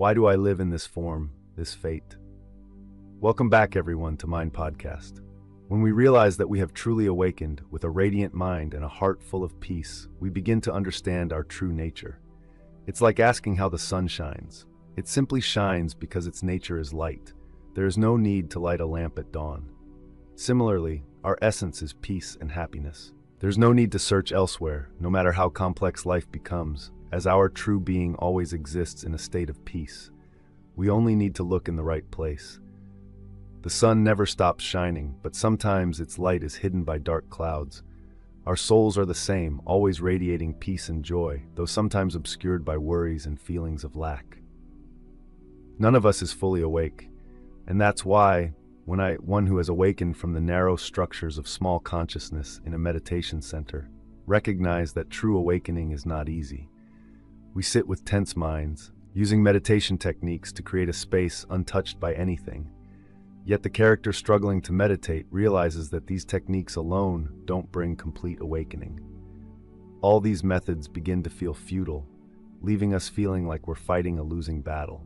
Why do I live in this form, this fate? Welcome back, everyone, to Mind Podcast. When we realize that we have truly awakened with a radiant mind and a heart full of peace, we begin to understand our true nature. It's like asking how the sun shines. It simply shines because its nature is light. There is no need to light a lamp at dawn. Similarly, our essence is peace and happiness. There's no need to search elsewhere, no matter how complex life becomes, as our true being always exists in a state of peace. We only need to look in the right place. The sun never stops shining, but sometimes its light is hidden by dark clouds. Our souls are the same, always radiating peace and joy, though sometimes obscured by worries and feelings of lack. None of us is fully awake, and that's why, one who has awakened from the narrow structures of small consciousness in a meditation center, recognize that true awakening is not easy. We sit with tense minds, using meditation techniques to create a space untouched by anything. Yet the character struggling to meditate realizes that these techniques alone don't bring complete awakening. All these methods begin to feel futile, leaving us feeling like we're fighting a losing battle.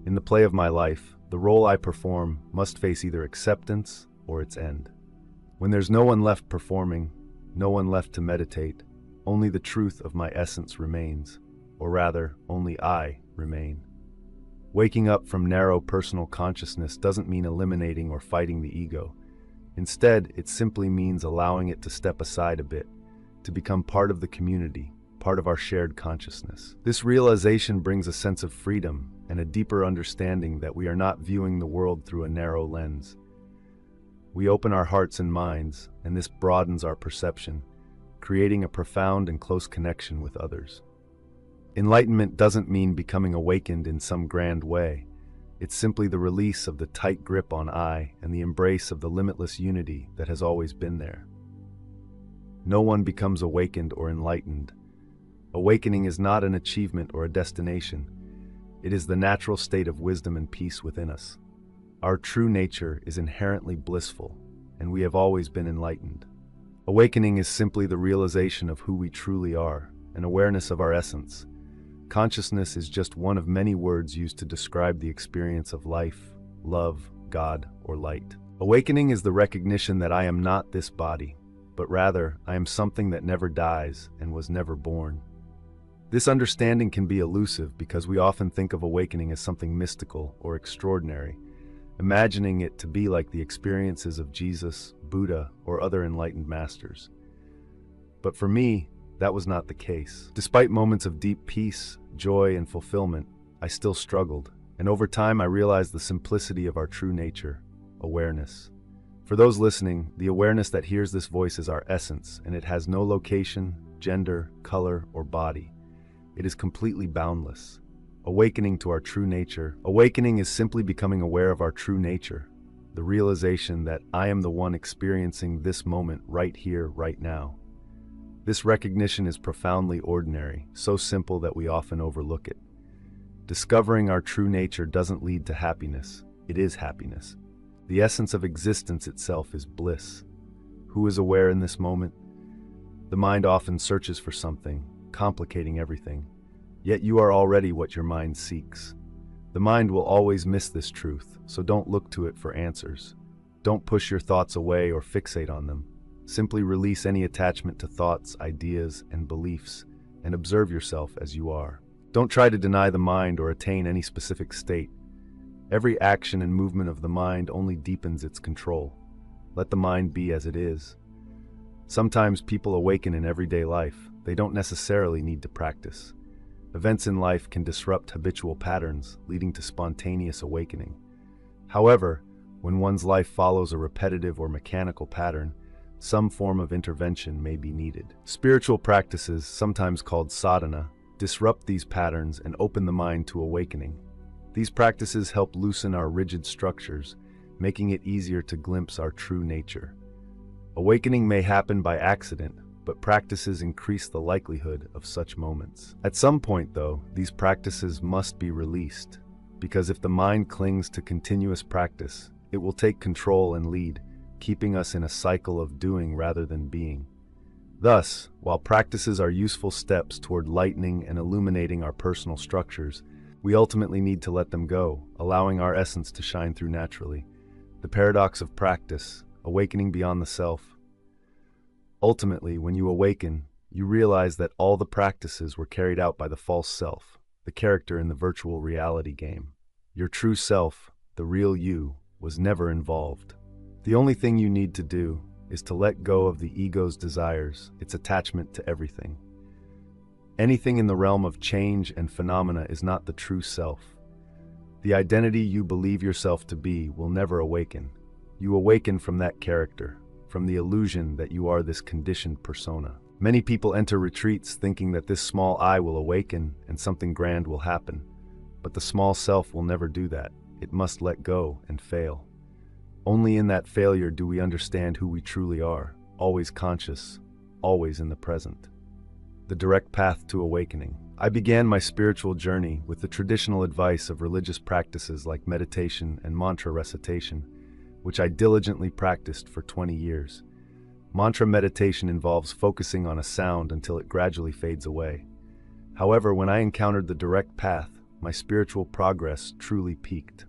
In the play of my life, the role I perform must face either acceptance or its end. When there's no one left performing, no one left to meditate, only the truth of my essence remains, or rather, only I remain. Waking up from narrow personal consciousness doesn't mean eliminating or fighting the ego. Instead, it simply means allowing it to step aside a bit, to become part of the community, part of our shared consciousness. This realization brings a sense of freedom and a deeper understanding that we are not viewing the world through a narrow lens. We open our hearts and minds, and this broadens our perception, creating a profound and close connection with others. Enlightenment doesn't mean becoming awakened in some grand way. It's simply the release of the tight grip on I and the embrace of the limitless unity that has always been there. No one becomes awakened or enlightened. Awakening is not an achievement or a destination. It is the natural state of wisdom and peace within us. Our true nature is inherently blissful, and we have always been enlightened. Awakening is simply the realization of who we truly are, an awareness of our essence. Consciousness is just one of many words used to describe the experience of life, love, God, or light. Awakening is the recognition that I am not this body, but rather I am something that never dies and was never born. This understanding can be elusive because we often think of awakening as something mystical or extraordinary, imagining it to be like the experiences of Jesus, Buddha, or other enlightened masters. But for me, that was not the case. Despite moments of deep peace, joy, and fulfillment, I still struggled, and over time I realized the simplicity of our true nature, awareness. For those listening, the awareness that hears this voice is our essence, and it has no location, gender, color, or body. It is completely boundless. Awakening to our true nature. Awakening is simply becoming aware of our true nature, the realization that I am the one experiencing this moment right here, right now. This recognition is profoundly ordinary, so simple that we often overlook it. Discovering our true nature doesn't lead to happiness, it is happiness. The essence of existence itself is bliss. Who is aware in this moment? The mind often searches for something, complicating everything. Yet you are already what your mind seeks. The mind will always miss this truth, so don't look to it for answers. Don't push your thoughts away or fixate on them. Simply release any attachment to thoughts, ideas, and beliefs, and observe yourself as you are. Don't try to deny the mind or attain any specific state. Every action and movement of the mind only deepens its control. Let the mind be as it is. Sometimes people awaken in everyday life. They don't necessarily need to practice. Events in life can disrupt habitual patterns, leading to spontaneous awakening. However, when one's life follows a repetitive or mechanical pattern, some form of intervention may be needed. Spiritual practices, sometimes called sadhana, disrupt these patterns and open the mind to awakening. These practices help loosen our rigid structures, making it easier to glimpse our true nature. Awakening may happen by accident, but practices increase the likelihood of such moments. At some point, though, these practices must be released, because if the mind clings to continuous practice, it will take control and lead, keeping us in a cycle of doing rather than being. Thus, while practices are useful steps toward lightening and illuminating our personal structures, we ultimately need to let them go, allowing our essence to shine through naturally. The paradox of practice, awakening beyond the self. Ultimately, when you awaken, you realize that all the practices were carried out by the false self, the character in the virtual reality game. Your true self, the real you, was never involved. The only thing you need to do is to let go of the ego's desires, its attachment to everything. Anything in the realm of change and phenomena is not the true self. The identity you believe yourself to be will never awaken. You awaken from that character, from the illusion that you are this conditioned persona. Many people enter retreats thinking that this small I will awaken and something grand will happen. But the small self will never do that. It must let go and fail. Only in that failure do we understand who we truly are, always conscious, always in the present. The direct path to awakening. I began my spiritual journey with the traditional advice of religious practices like meditation and mantra recitation, which I diligently practiced for 20 years. Mantra meditation involves focusing on a sound until it gradually fades away. However, when I encountered the direct path, my spiritual progress truly peaked.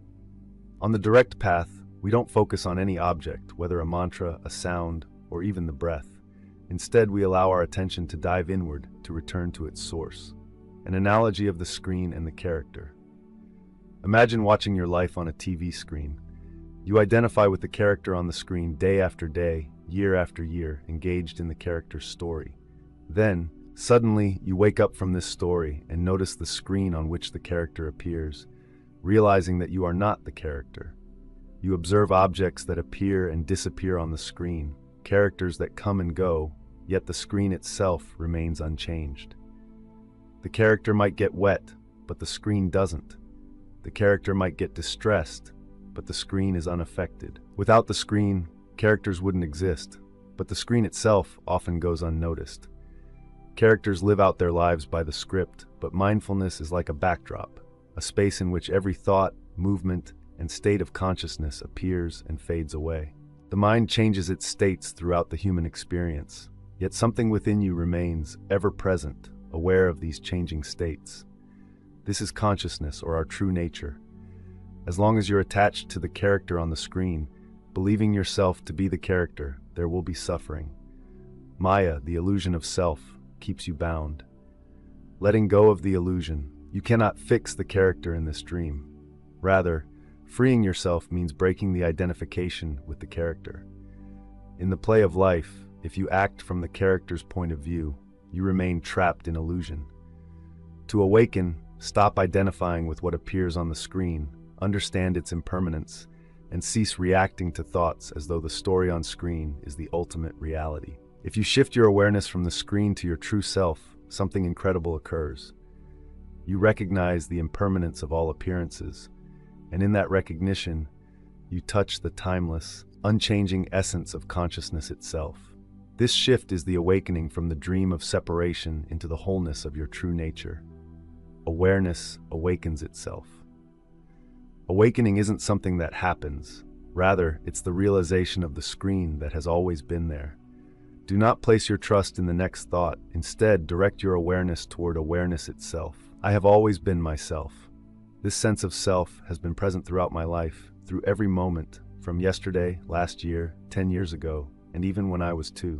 On the direct path, we don't focus on any object, whether a mantra, a sound, or even the breath. Instead, we allow our attention to dive inward to return to its source. An analogy of the screen and the character. Imagine watching your life on a TV screen. You identify with the character on the screen day after day, year after year, engaged in the character's story. Then, suddenly, you wake up from this story and notice the screen on which the character appears, realizing that you are not the character. You observe objects that appear and disappear on the screen, characters that come and go, yet the screen itself remains unchanged. The character might get wet, but the screen doesn't. The character might get distressed, but the screen is unaffected. Without the screen, characters wouldn't exist, but the screen itself often goes unnoticed. Characters live out their lives by the script, but mindfulness is like a backdrop, a space in which every thought, movement, and state of consciousness appears and fades away. The mind changes its states throughout the human experience, yet something within you remains ever present, aware of these changing states. This is consciousness, or our true nature. As long as you're attached to the character on the screen, believing yourself to be the character, there will be suffering. Maya, the illusion of self, keeps you bound. Letting go of the illusion, you cannot fix the character in this dream. Rather, freeing yourself means breaking the identification with the character. In the play of life, if you act from the character's point of view, you remain trapped in illusion. To awaken, stop identifying with what appears on the screen, understand its impermanence, and cease reacting to thoughts as though the story on screen is the ultimate reality. If you shift your awareness from the screen to your true self, something incredible occurs. You recognize the impermanence of all appearances, and in that recognition, you touch the timeless, unchanging essence of consciousness itself. This shift is the awakening from the dream of separation into the wholeness of your true nature. Awareness awakens itself. Awakening isn't something that happens. Rather, it's the realization of the screen that has always been there. Do not place your trust in the next thought. Instead, direct your awareness toward awareness itself. I have always been myself. This sense of self has been present throughout my life, through every moment, from yesterday, last year, 10 years ago, and even when I was 2.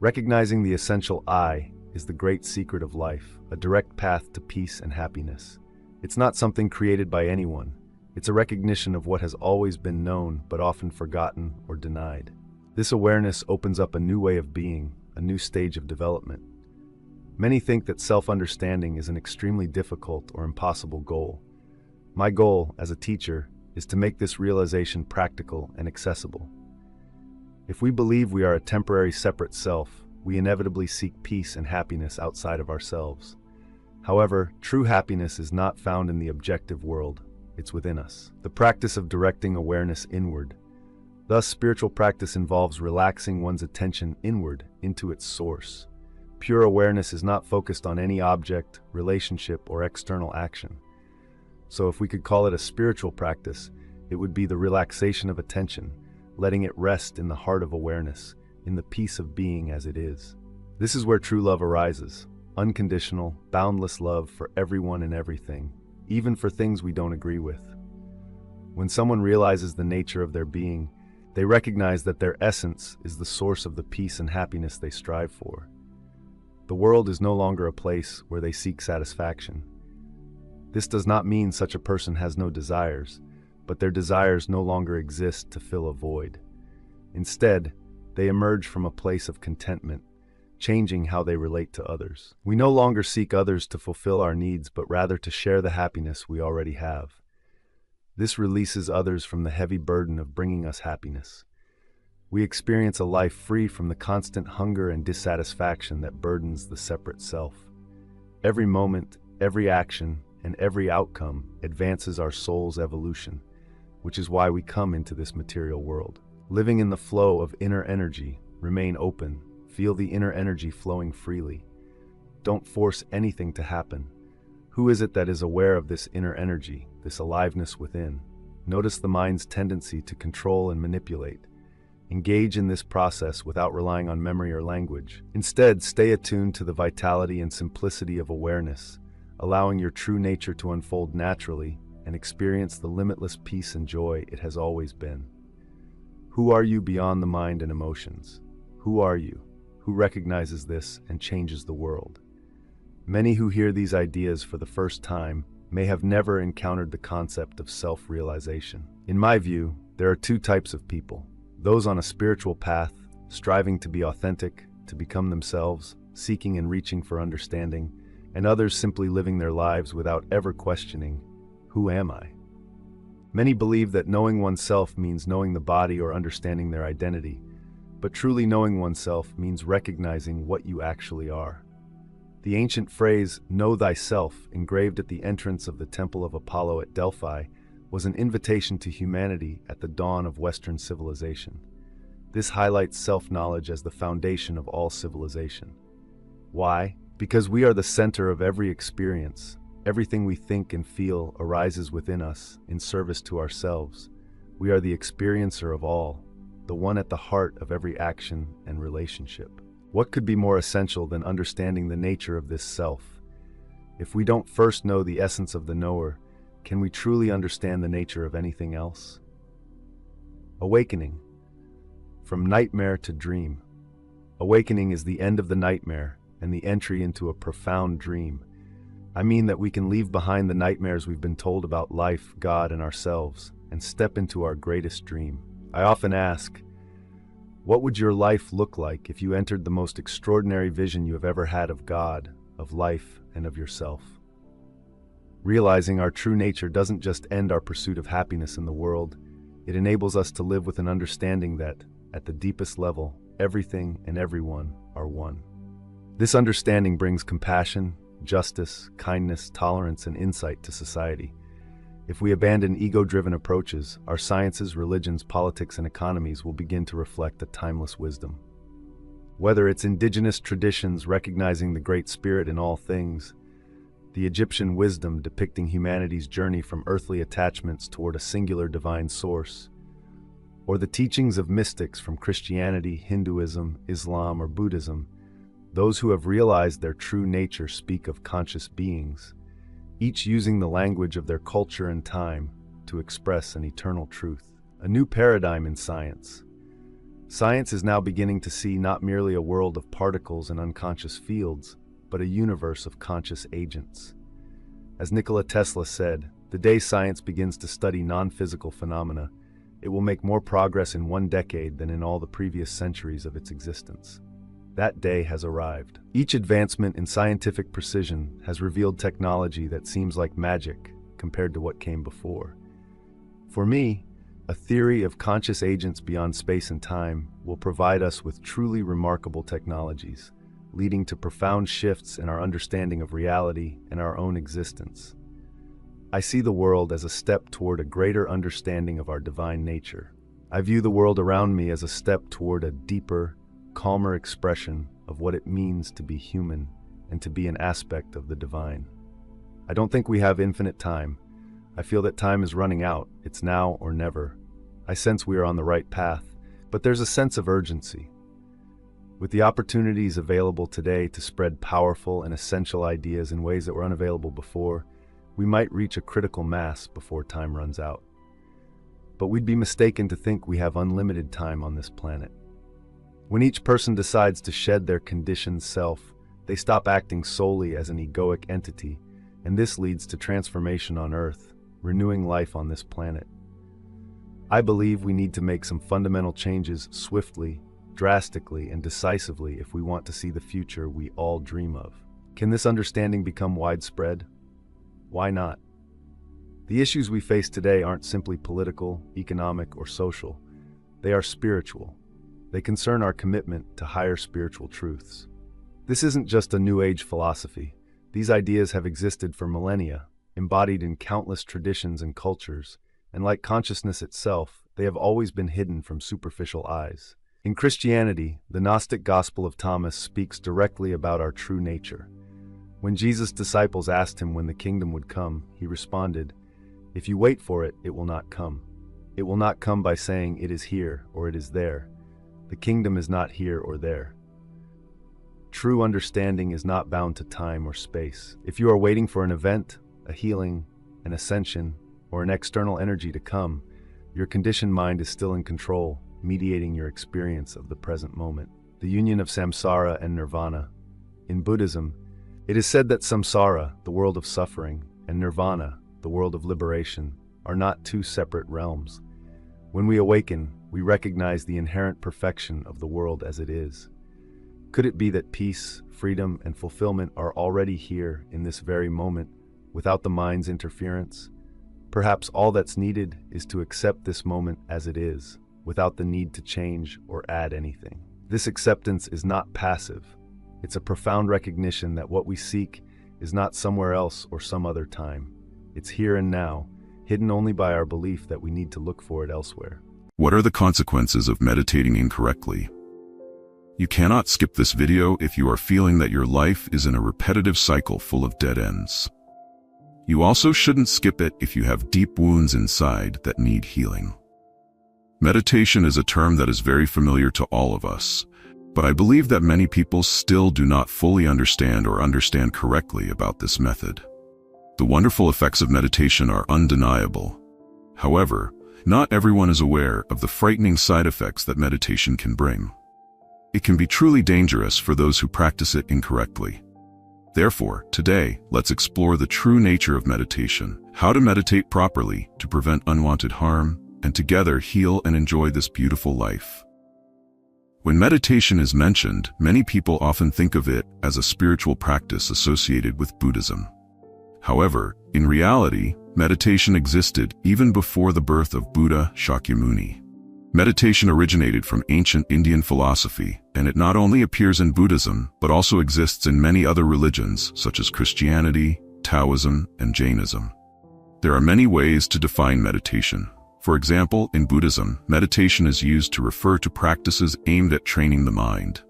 Recognizing the essential I is the great secret of life, a direct path to peace and happiness. It's not something created by anyone. It's a recognition of what has always been known, but often forgotten or denied. This awareness opens up a new way of being, a new stage of development. Many think that self-understanding is an extremely difficult or impossible goal. My goal, as a teacher, is to make this realization practical and accessible. If we believe we are a temporary separate self, we inevitably seek peace and happiness outside of ourselves. However, true happiness is not found in the objective world, it's within us. The practice of directing awareness inward. Thus, spiritual practice involves relaxing one's attention inward into its source. Pure awareness is not focused on any object, relationship, or external action. So if we could call it a spiritual practice, it would be the relaxation of attention, letting it rest in the heart of awareness, in the peace of being as it is. This is where true love arises, unconditional, boundless love for everyone and everything. even for things we don't agree with. When someone realizes the nature of their being, they recognize that their essence is the source of the peace and happiness they strive for. The world is no longer a place where they seek satisfaction. This does not mean such a person has no desires, but their desires no longer exist to fill a void. Instead, they emerge from a place of contentment, changing how they relate to others. We no longer seek others to fulfill our needs, but rather to share the happiness we already have. This releases others from the heavy burden of bringing us happiness. We experience a life free from the constant hunger and dissatisfaction that burdens the separate self. Every moment, every action, and every outcome advances our soul's evolution, which is why we come into this material world. Living in the flow of inner energy, remain open, feel the inner energy flowing freely. Don't force anything to happen. Who is it that is aware of this inner energy, this aliveness within? Notice the mind's tendency to control and manipulate. Engage in this process without relying on memory or language. Instead, stay attuned to the vitality and simplicity of awareness, allowing your true nature to unfold naturally and experience the limitless peace and joy it has always been. Who are you beyond the mind and emotions? Who are you? Who recognizes this and changes the world? Many who hear these ideas for the first time may have never encountered the concept of self-realization. In my view, there are two types of people: those on a spiritual path, striving to be authentic, to become themselves, seeking and reaching for understanding, and others simply living their lives without ever questioning, who am I? Many believe that knowing oneself means knowing the body or understanding their identity, but truly knowing oneself means recognizing what you actually are. The ancient phrase, "Know thyself," engraved at the entrance of the Temple of Apollo at Delphi, was an invitation to humanity at the dawn of Western civilization. This highlights self-knowledge as the foundation of all civilization. Why? Because we are the center of every experience. Everything we think and feel arises within us in service to ourselves. We are the experiencer of all, the one at the heart of every action and relationship. What could be more essential than understanding the nature of this self? If we don't first know the essence of the knower, can we truly understand the nature of anything else? Awakening. From nightmare to dream. Awakening is the end of the nightmare and the entry into a profound dream. I mean that we can leave behind the nightmares we've been told about life, God, and ourselves, and step into our greatest dream. I often ask, what would your life look like if you entered the most extraordinary vision you have ever had of God, of life, and of yourself? Realizing our true nature doesn't just end our pursuit of happiness in the world, it enables us to live with an understanding that, at the deepest level, everything and everyone are one. This understanding brings compassion, justice, kindness, tolerance, and insight to society. If we abandon ego-driven approaches, our sciences, religions, politics, and economies will begin to reflect a timeless wisdom. Whether it's indigenous traditions recognizing the Great Spirit in all things, the Egyptian wisdom depicting humanity's journey from earthly attachments toward a singular divine source, or the teachings of mystics from Christianity, Hinduism, Islam, or Buddhism, those who have realized their true nature speak of conscious beings, each using the language of their culture and time to express an eternal truth. A new paradigm in science. Science is now beginning to see not merely a world of particles and unconscious fields, but a universe of conscious agents. As Nikola Tesla said, the day science begins to study non-physical phenomena, it will make more progress in one decade than in all the previous centuries of its existence. That day has arrived. Each advancement in scientific precision has revealed technology that seems like magic compared to what came before. For me, a theory of conscious agents beyond space and time will provide us with truly remarkable technologies, leading to profound shifts in our understanding of reality and our own existence. I see the world as a step toward a greater understanding of our divine nature. I view the world around me as a step toward a deeper, calmer expression of what it means to be human and to be an aspect of the divine. I don't think we have infinite time. I feel that time is running out. It's now or never. I sense we are on the right path, but there's a sense of urgency. With the opportunities available today to spread powerful and essential ideas in ways that were unavailable before, we might reach a critical mass before time runs out. But we'd be mistaken to think we have unlimited time on this planet. When each person decides to shed their conditioned self, they stop acting solely as an egoic entity, and this leads to transformation on Earth, renewing life on this planet. I believe we need to make some fundamental changes swiftly, drastically, and decisively if we want to see the future we all dream of. Can this understanding become widespread? Why not? The issues we face today aren't simply political, economic, or social. They are spiritual. They concern our commitment to higher spiritual truths. This isn't just a New Age philosophy. These ideas have existed for millennia, embodied in countless traditions and cultures, and like consciousness itself, they have always been hidden from superficial eyes. In Christianity, the Gnostic Gospel of Thomas speaks directly about our true nature. When Jesus' disciples asked him when the kingdom would come, he responded, "If you wait for it, it will not come. It will not come by saying it is here or it is there. The kingdom is not here or there." True understanding is not bound to time or space. If you are waiting for an event, a healing, an ascension, or an external energy to come, your conditioned mind is still in control, mediating your experience of the present moment. The union of samsara and nirvana. In Buddhism, it is said that samsara, the world of suffering, and nirvana, the world of liberation, are not two separate realms. When we awaken, we recognize the inherent perfection of the world as it is. Could it be that peace, freedom, and fulfillment are already here in this very moment, without the mind's interference? Perhaps all that's needed is to accept this moment as it is, without the need to change or add anything. This acceptance is not passive. It's a profound recognition that what we seek is not somewhere else or some other time. It's here and now, hidden only by our belief that we need to look for it elsewhere. What are the consequences of meditating incorrectly? You cannot skip this video if you are feeling that your life is in a repetitive cycle full of dead ends. You also shouldn't skip it if you have deep wounds inside that need healing. Meditation is a term that is very familiar to all of us, but I believe that many people still do not fully understand or understand correctly about this method. The wonderful effects of meditation are undeniable. However, not everyone is aware of the frightening side effects that meditation can bring. It can be truly dangerous for those who practice it incorrectly. Therefore, today, let's explore the true nature of meditation, how to meditate properly to prevent unwanted harm, and together heal and enjoy this beautiful life. When meditation is mentioned, many people often think of it as a spiritual practice associated with Buddhism. However, in reality, meditation existed even before the birth of Buddha Shakyamuni. Meditation originated from ancient Indian philosophy, and it not only appears in Buddhism, but also exists in many other religions such as Christianity, Taoism, and Jainism. There are many ways to define meditation. For example, in Buddhism, meditation is used to refer to practices aimed at training the mind.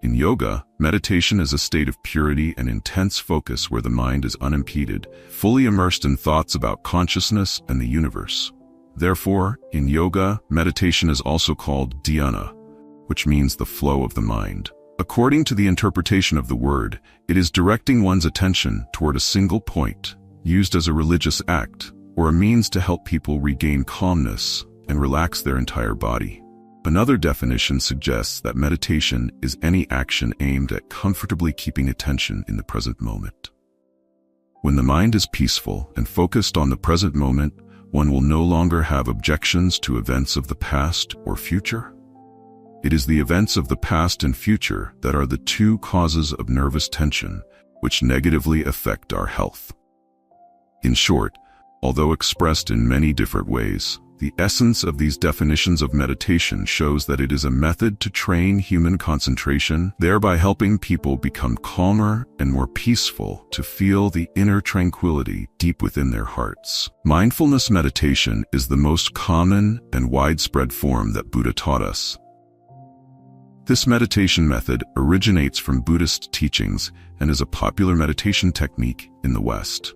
In yoga, meditation is a state of purity and intense focus where the mind is unimpeded, fully immersed in thoughts about consciousness and the universe. Therefore, in yoga, meditation is also called dhyana, which means the flow of the mind. According to the interpretation of the word, it is directing one's attention toward a single point, used as a religious act, or a means to help people regain calmness and relax their entire body. Another definition suggests that meditation is any action aimed at comfortably keeping attention in the present moment. When the mind is peaceful and focused on the present moment, one will no longer have objections to events of the past or future. It is the events of the past and future that are the two causes of nervous tension, which negatively affect our health. In short, although expressed in many different ways, the essence of these definitions of meditation shows that it is a method to train human concentration, thereby helping people become calmer and more peaceful to feel the inner tranquility deep within their hearts. Mindfulness meditation is the most common and widespread form that Buddha taught us. This meditation method originates from Buddhist teachings and is a popular meditation technique in the West.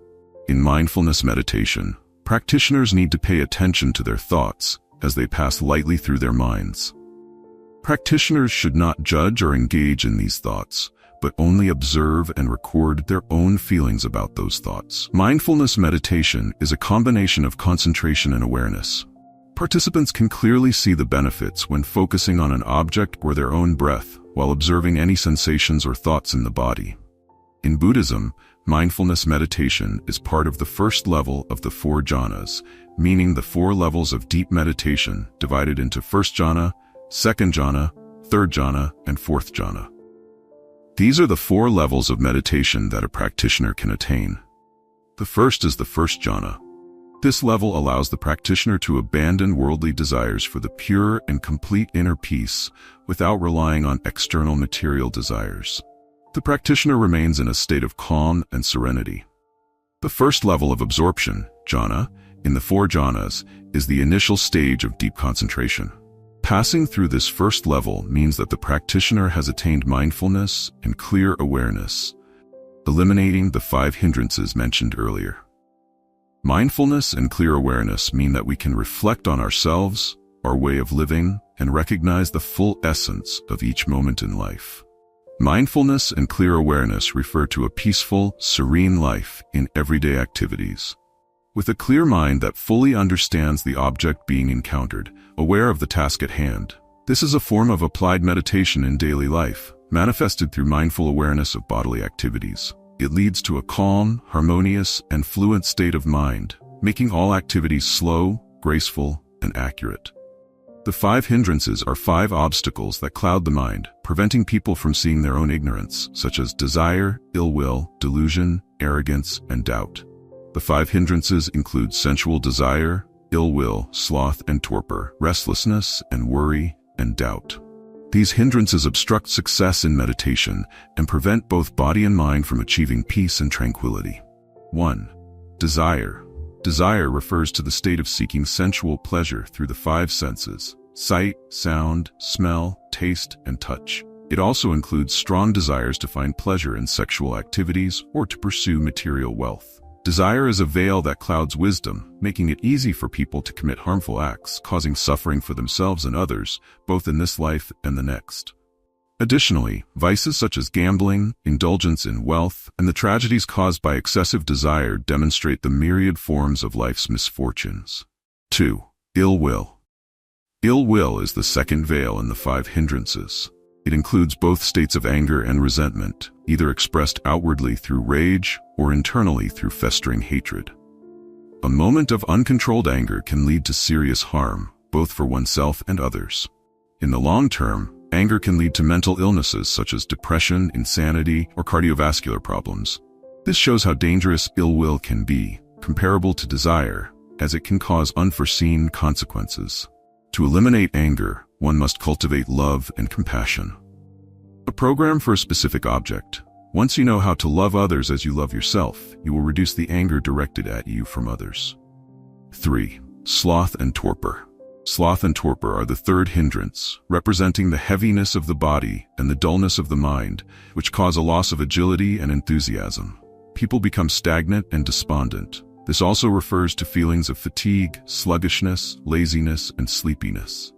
In mindfulness meditation, practitioners need to pay attention to their thoughts as they pass lightly through their minds. Practitioners should not judge or engage in these thoughts, but only observe and record their own feelings about those thoughts. Mindfulness meditation is a combination of concentration and awareness. Participants can clearly see the benefits when focusing on an object or their own breath while observing any sensations or thoughts in the body. In Buddhism, mindfulness meditation is part of the first level of the 4 jhanas, meaning the 4 levels of deep meditation divided into first jhana, second jhana, third jhana, and fourth jhana. These are the 4 levels of meditation that a practitioner can attain. The first is the first jhana. This level allows the practitioner to abandon worldly desires for the pure and complete inner peace without relying on external material desires. The practitioner remains in a state of calm and serenity. The first level of absorption, jhana, in the 4 jhanas, is the initial stage of deep concentration. Passing through this first level means that the practitioner has attained mindfulness and clear awareness, eliminating the 5 hindrances mentioned earlier. Mindfulness and clear awareness mean that we can reflect on ourselves, our way of living, and recognize the full essence of each moment in life. Mindfulness and clear awareness refer to a peaceful, serene life in everyday activities. With a clear mind that fully understands the object being encountered, aware of the task at hand. This is a form of applied meditation in daily life, manifested through mindful awareness of bodily activities. It leads to a calm, harmonious, and fluent state of mind, making all activities slow, graceful, and accurate. The 5 hindrances are 5 obstacles that cloud the mind, preventing people from seeing their own ignorance, such as desire, ill will, delusion, arrogance, and doubt. The 5 hindrances include sensual desire, ill will, sloth and torpor, restlessness and worry, and doubt. These hindrances obstruct success in meditation and prevent both body and mind from achieving peace and tranquility. 1. Desire. Desire refers to the state of seeking sensual pleasure through the 5 senses: sight, sound, smell, taste, and touch. It also includes strong desires to find pleasure in sexual activities or to pursue material wealth. Desire is a veil that clouds wisdom, making it easy for people to commit harmful acts, causing suffering for themselves and others, both in this life and the next. Additionally, vices such as gambling, indulgence in wealth, and the tragedies caused by excessive desire demonstrate the myriad forms of life's misfortunes. 2. Ill will. Ill will is the second veil in the 5 hindrances. It includes both states of anger and resentment, either expressed outwardly through rage or internally through festering hatred. A moment of uncontrolled anger can lead to serious harm, both for oneself and others. In the long term, anger can lead to mental illnesses such as depression, insanity, or cardiovascular problems. This shows how dangerous ill will can be, comparable to desire, as it can cause unforeseen consequences. To eliminate anger, one must cultivate love and compassion. A program for a specific object. Once you know how to love others as you love yourself, you will reduce the anger directed at you from others. 3. Sloth and torpor. Sloth and torpor are the 3rd hindrance, representing the heaviness of the body and the dullness of the mind, which cause a loss of agility and enthusiasm. People become stagnant and despondent. This also refers to feelings of fatigue, sluggishness, laziness, and sleepiness.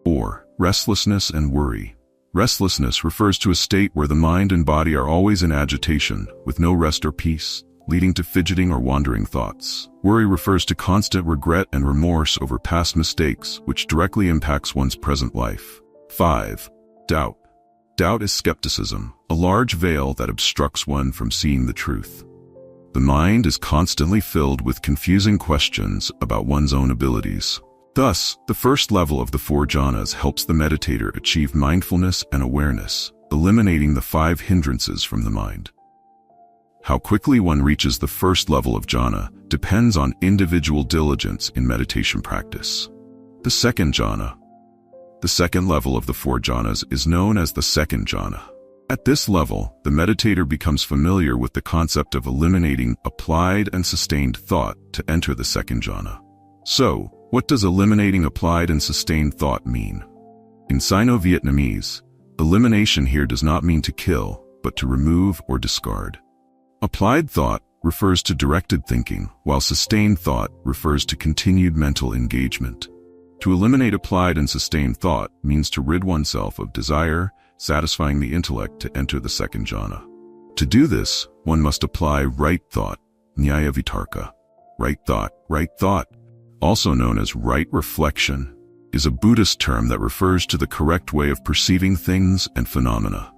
4. Restlessness and worry. Restlessness refers to a state where the mind and body are always in agitation, with no rest or peace, leading to fidgeting or wandering thoughts. Worry refers to constant regret and remorse over past mistakes, which directly impacts one's present life. 5. Doubt. Doubt is skepticism, a large veil that obstructs one from seeing the truth. The mind is constantly filled with confusing questions about one's own abilities. Thus, the first level of the 4 jhanas helps the meditator achieve mindfulness and awareness, eliminating the 5 hindrances from the mind. How quickly one reaches the first level of jhana depends on individual diligence in meditation practice. The second jhana. The second level of the 4 jhanas is known as the second jhana. At this level, the meditator becomes familiar with the concept of eliminating applied and sustained thought to enter the second jhana. So, what does eliminating applied and sustained thought mean? In Sino-Vietnamese, elimination here does not mean to kill, but to remove or discard. Applied thought refers to directed thinking, while sustained thought refers to continued mental engagement. To eliminate applied and sustained thought means to rid oneself of desire, satisfying the intellect to enter the second jhana. To do this, one must apply right thought, nyaya vitarka. Right thought, also known as right reflection, is a Buddhist term that refers to the correct way of perceiving things and phenomena.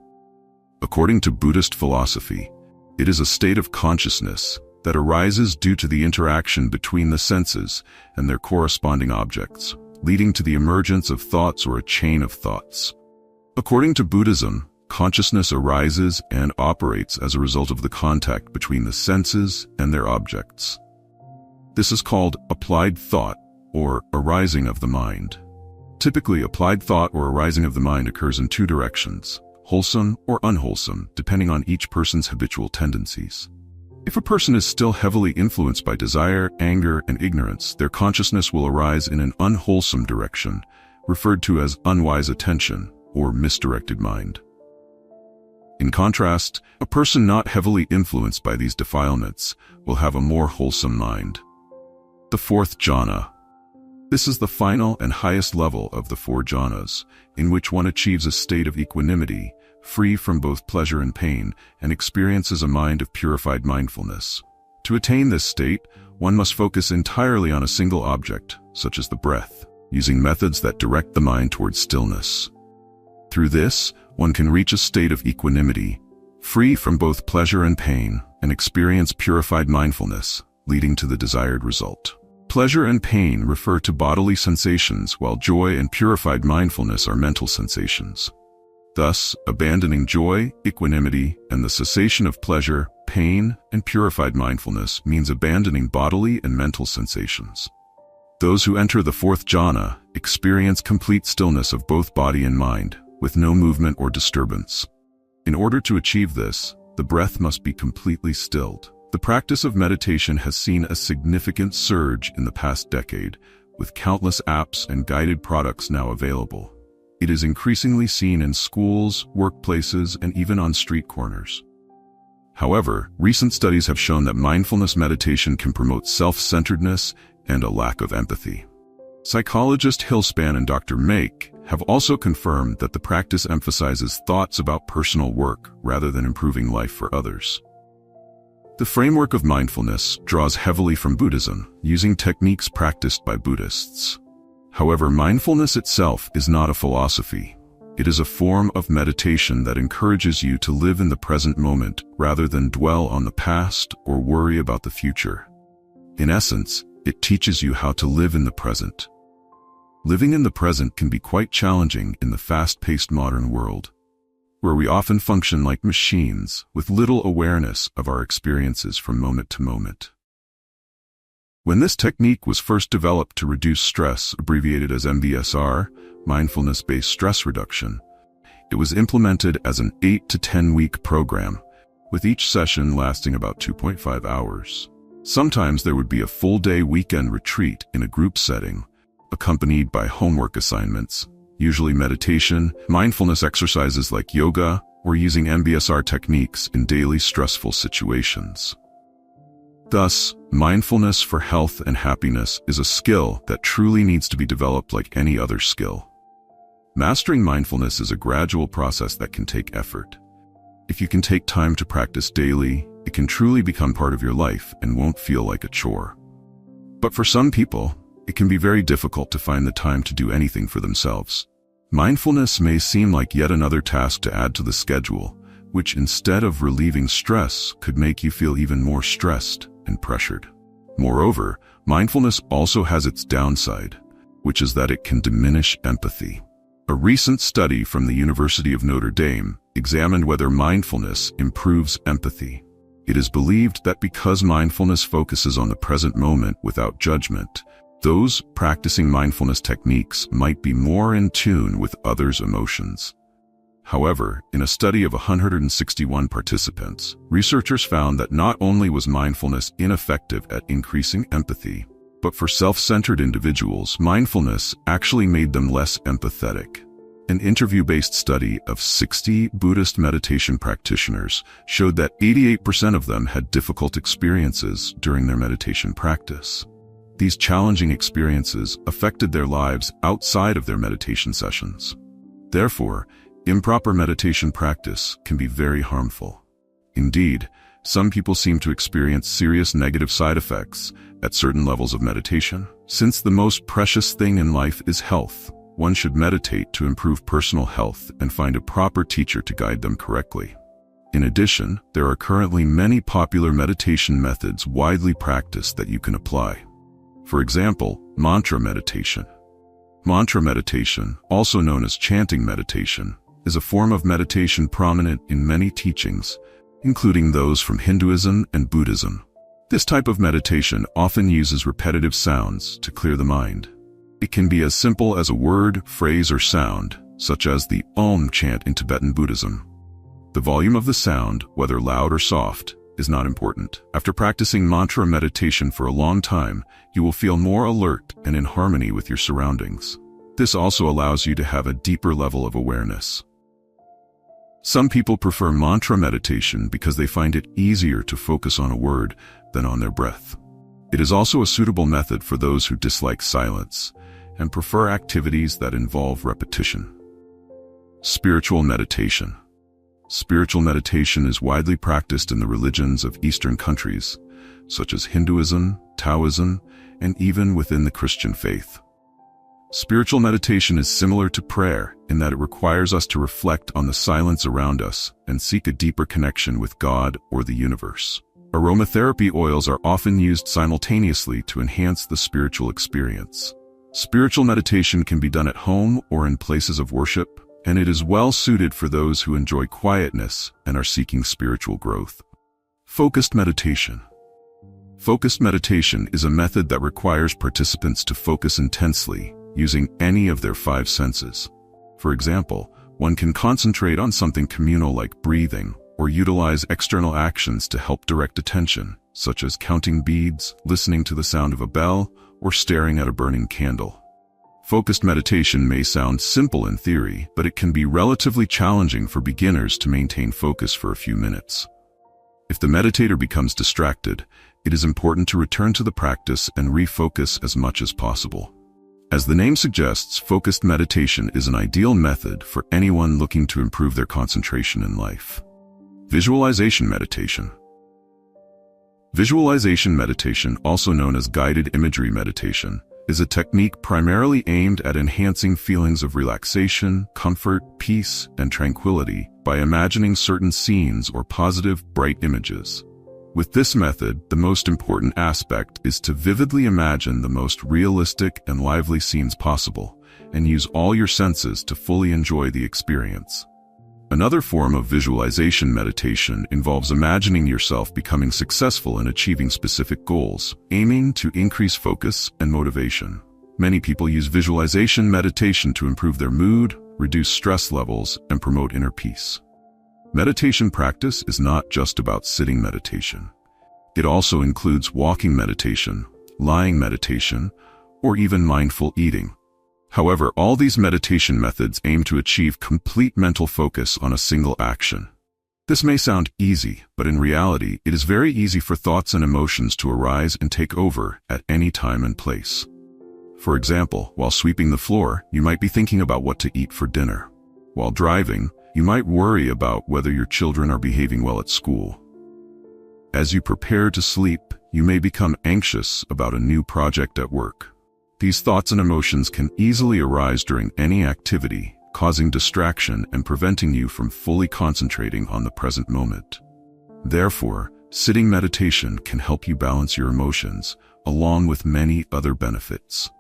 According to Buddhist philosophy, it is a state of consciousness that arises due to the interaction between the senses and their corresponding objects, leading to the emergence of thoughts or a chain of thoughts. According to Buddhism, consciousness arises and operates as a result of the contact between the senses and their objects. This is called applied thought or arising of the mind. Typically, applied thought or arising of the mind occurs in two directions, wholesome or unwholesome, depending on each person's habitual tendencies. If a person is still heavily influenced by desire, anger, and ignorance, their consciousness will arise in an unwholesome direction, referred to as unwise attention or misdirected mind. In contrast, a person not heavily influenced by these defilements will have a more wholesome mind. The fourth jhana. This is the final and highest level of the four jhanas, in which one achieves a state of equanimity, free from both pleasure and pain, and experiences a mind of purified mindfulness. To attain this state, one must focus entirely on a single object, such as the breath, using methods that direct the mind towards stillness. Through this, one can reach a state of equanimity, free from both pleasure and pain, and experience purified mindfulness, leading to the desired result. Pleasure and pain refer to bodily sensations, while joy and purified mindfulness are mental sensations. Thus, abandoning joy, equanimity, and the cessation of pleasure, pain, and purified mindfulness means abandoning bodily and mental sensations. Those who enter the fourth jhana experience complete stillness of both body and mind, with no movement or disturbance. In order to achieve this, the breath must be completely stilled. The practice of meditation has seen a significant surge in the past decade, with countless apps and guided products now available. It is increasingly seen in schools, workplaces, and even on street corners. However, recent studies have shown that mindfulness meditation can promote self-centeredness and a lack of empathy. Psychologist Hillspan and Dr. Make have also confirmed that the practice emphasizes thoughts about personal work rather than improving life for others. The framework of mindfulness draws heavily from Buddhism, using techniques practiced by Buddhists. However, mindfulness itself is not a philosophy. It is a form of meditation that encourages you to live in the present moment rather than dwell on the past or worry about the future. In essence, it teaches you how to live in the present. Living in the present can be quite challenging in the fast-paced modern world, where we often function like machines with little awareness of our experiences from moment to moment. When this technique was first developed to reduce stress, abbreviated as MBSR, mindfulness-based stress reduction, it was implemented as an 8 to 10 week program, with each session lasting about 2.5 hours. Sometimes there would be a full-day weekend retreat in a group setting, accompanied by homework assignments, usually meditation, mindfulness exercises like yoga, or using MBSR techniques in daily stressful situations. Thus, mindfulness for health and happiness is a skill that truly needs to be developed like any other skill. Mastering mindfulness is a gradual process that can take effort. If you can take time to practice daily, it can truly become part of your life and won't feel like a chore. But for some people, it can be very difficult to find the time to do anything for themselves. Mindfulness may seem like yet another task to add to the schedule, which instead of relieving stress could make you feel even more stressed and pressured. Moreover, mindfulness also has its downside, which is that it can diminish empathy. A recent study from the University of Notre Dame examined whether mindfulness improves empathy. It is believed that because mindfulness focuses on the present moment without judgment, those practicing mindfulness techniques might be more in tune with others' emotions. However, in a study of 161 participants, researchers found that not only was mindfulness ineffective at increasing empathy, but for self-centered individuals, mindfulness actually made them less empathetic. An interview-based study of 60 Buddhist meditation practitioners showed that 88% of them had difficult experiences during their meditation practice. These challenging experiences affected their lives outside of their meditation sessions. Therefore, Improper meditation practice can be very harmful. Indeed, some people seem to experience serious negative side effects at certain levels of meditation. Since the most precious thing in life is health, one should meditate to improve personal health and find a proper teacher to guide them correctly. In addition, there are currently many popular meditation methods widely practiced that you can apply. For example, mantra meditation. Mantra meditation, also known as chanting meditation, is a form of meditation prominent in many teachings, including those from Hinduism and Buddhism. This type of meditation often uses repetitive sounds to clear the mind. It can be as simple as a word, phrase, or sound, such as the Om chant in Tibetan Buddhism. The volume of the sound, whether loud or soft, is not important. After practicing mantra meditation for a long time, you will feel more alert and in harmony with your surroundings. This also allows you to have a deeper level of awareness. Some people prefer mantra meditation because they find it easier to focus on a word than on their breath. It is also a suitable method for those who dislike silence and prefer activities that involve repetition. Spiritual meditation. Spiritual meditation is widely practiced in the religions of Eastern countries, such as Hinduism, Taoism, and even within the Christian faith. Spiritual meditation is similar to prayer in that it requires us to reflect on the silence around us and seek a deeper connection with God or the universe. Aromatherapy oils are often used simultaneously to enhance the spiritual experience. Spiritual meditation can be done at home or in places of worship, and it is well suited for those who enjoy quietness and are seeking spiritual growth. Focused meditation. Focused meditation is a method that requires participants to focus intensely, using any of their 5 senses. For example, one can concentrate on something communal like breathing, or utilize external actions to help direct attention, such as counting beads, listening to the sound of a bell, or staring at a burning candle. Focused meditation may sound simple in theory, but it can be relatively challenging for beginners to maintain focus for a few minutes. If the meditator becomes distracted, it is important to return to the practice and refocus as much as possible. As the name suggests, focused meditation is an ideal method for anyone looking to improve their concentration in life. Visualization meditation. Visualization meditation, also known as guided imagery meditation, is a technique primarily aimed at enhancing feelings of relaxation, comfort, peace, and tranquility by imagining certain scenes or positive, bright images. With this method, the most important aspect is to vividly imagine the most realistic and lively scenes possible, and use all your senses to fully enjoy the experience. Another form of visualization meditation involves imagining yourself becoming successful in achieving specific goals, aiming to increase focus and motivation. Many people use visualization meditation to improve their mood, reduce stress levels, and promote inner peace. Meditation practice is not just about sitting meditation. It also includes walking meditation, lying meditation, or even mindful eating. However, all these meditation methods aim to achieve complete mental focus on a single action. This may sound easy, but in reality, it is very easy for thoughts and emotions to arise and take over at any time and place. For example, while sweeping the floor, you might be thinking about what to eat for dinner. While driving, you might worry about whether your children are behaving well at school. As you prepare to sleep, you may become anxious about a new project at work. These thoughts and emotions can easily arise during any activity, causing distraction and preventing you from fully concentrating on the present moment. Therefore, sitting meditation can help you balance your emotions, along with many other benefits.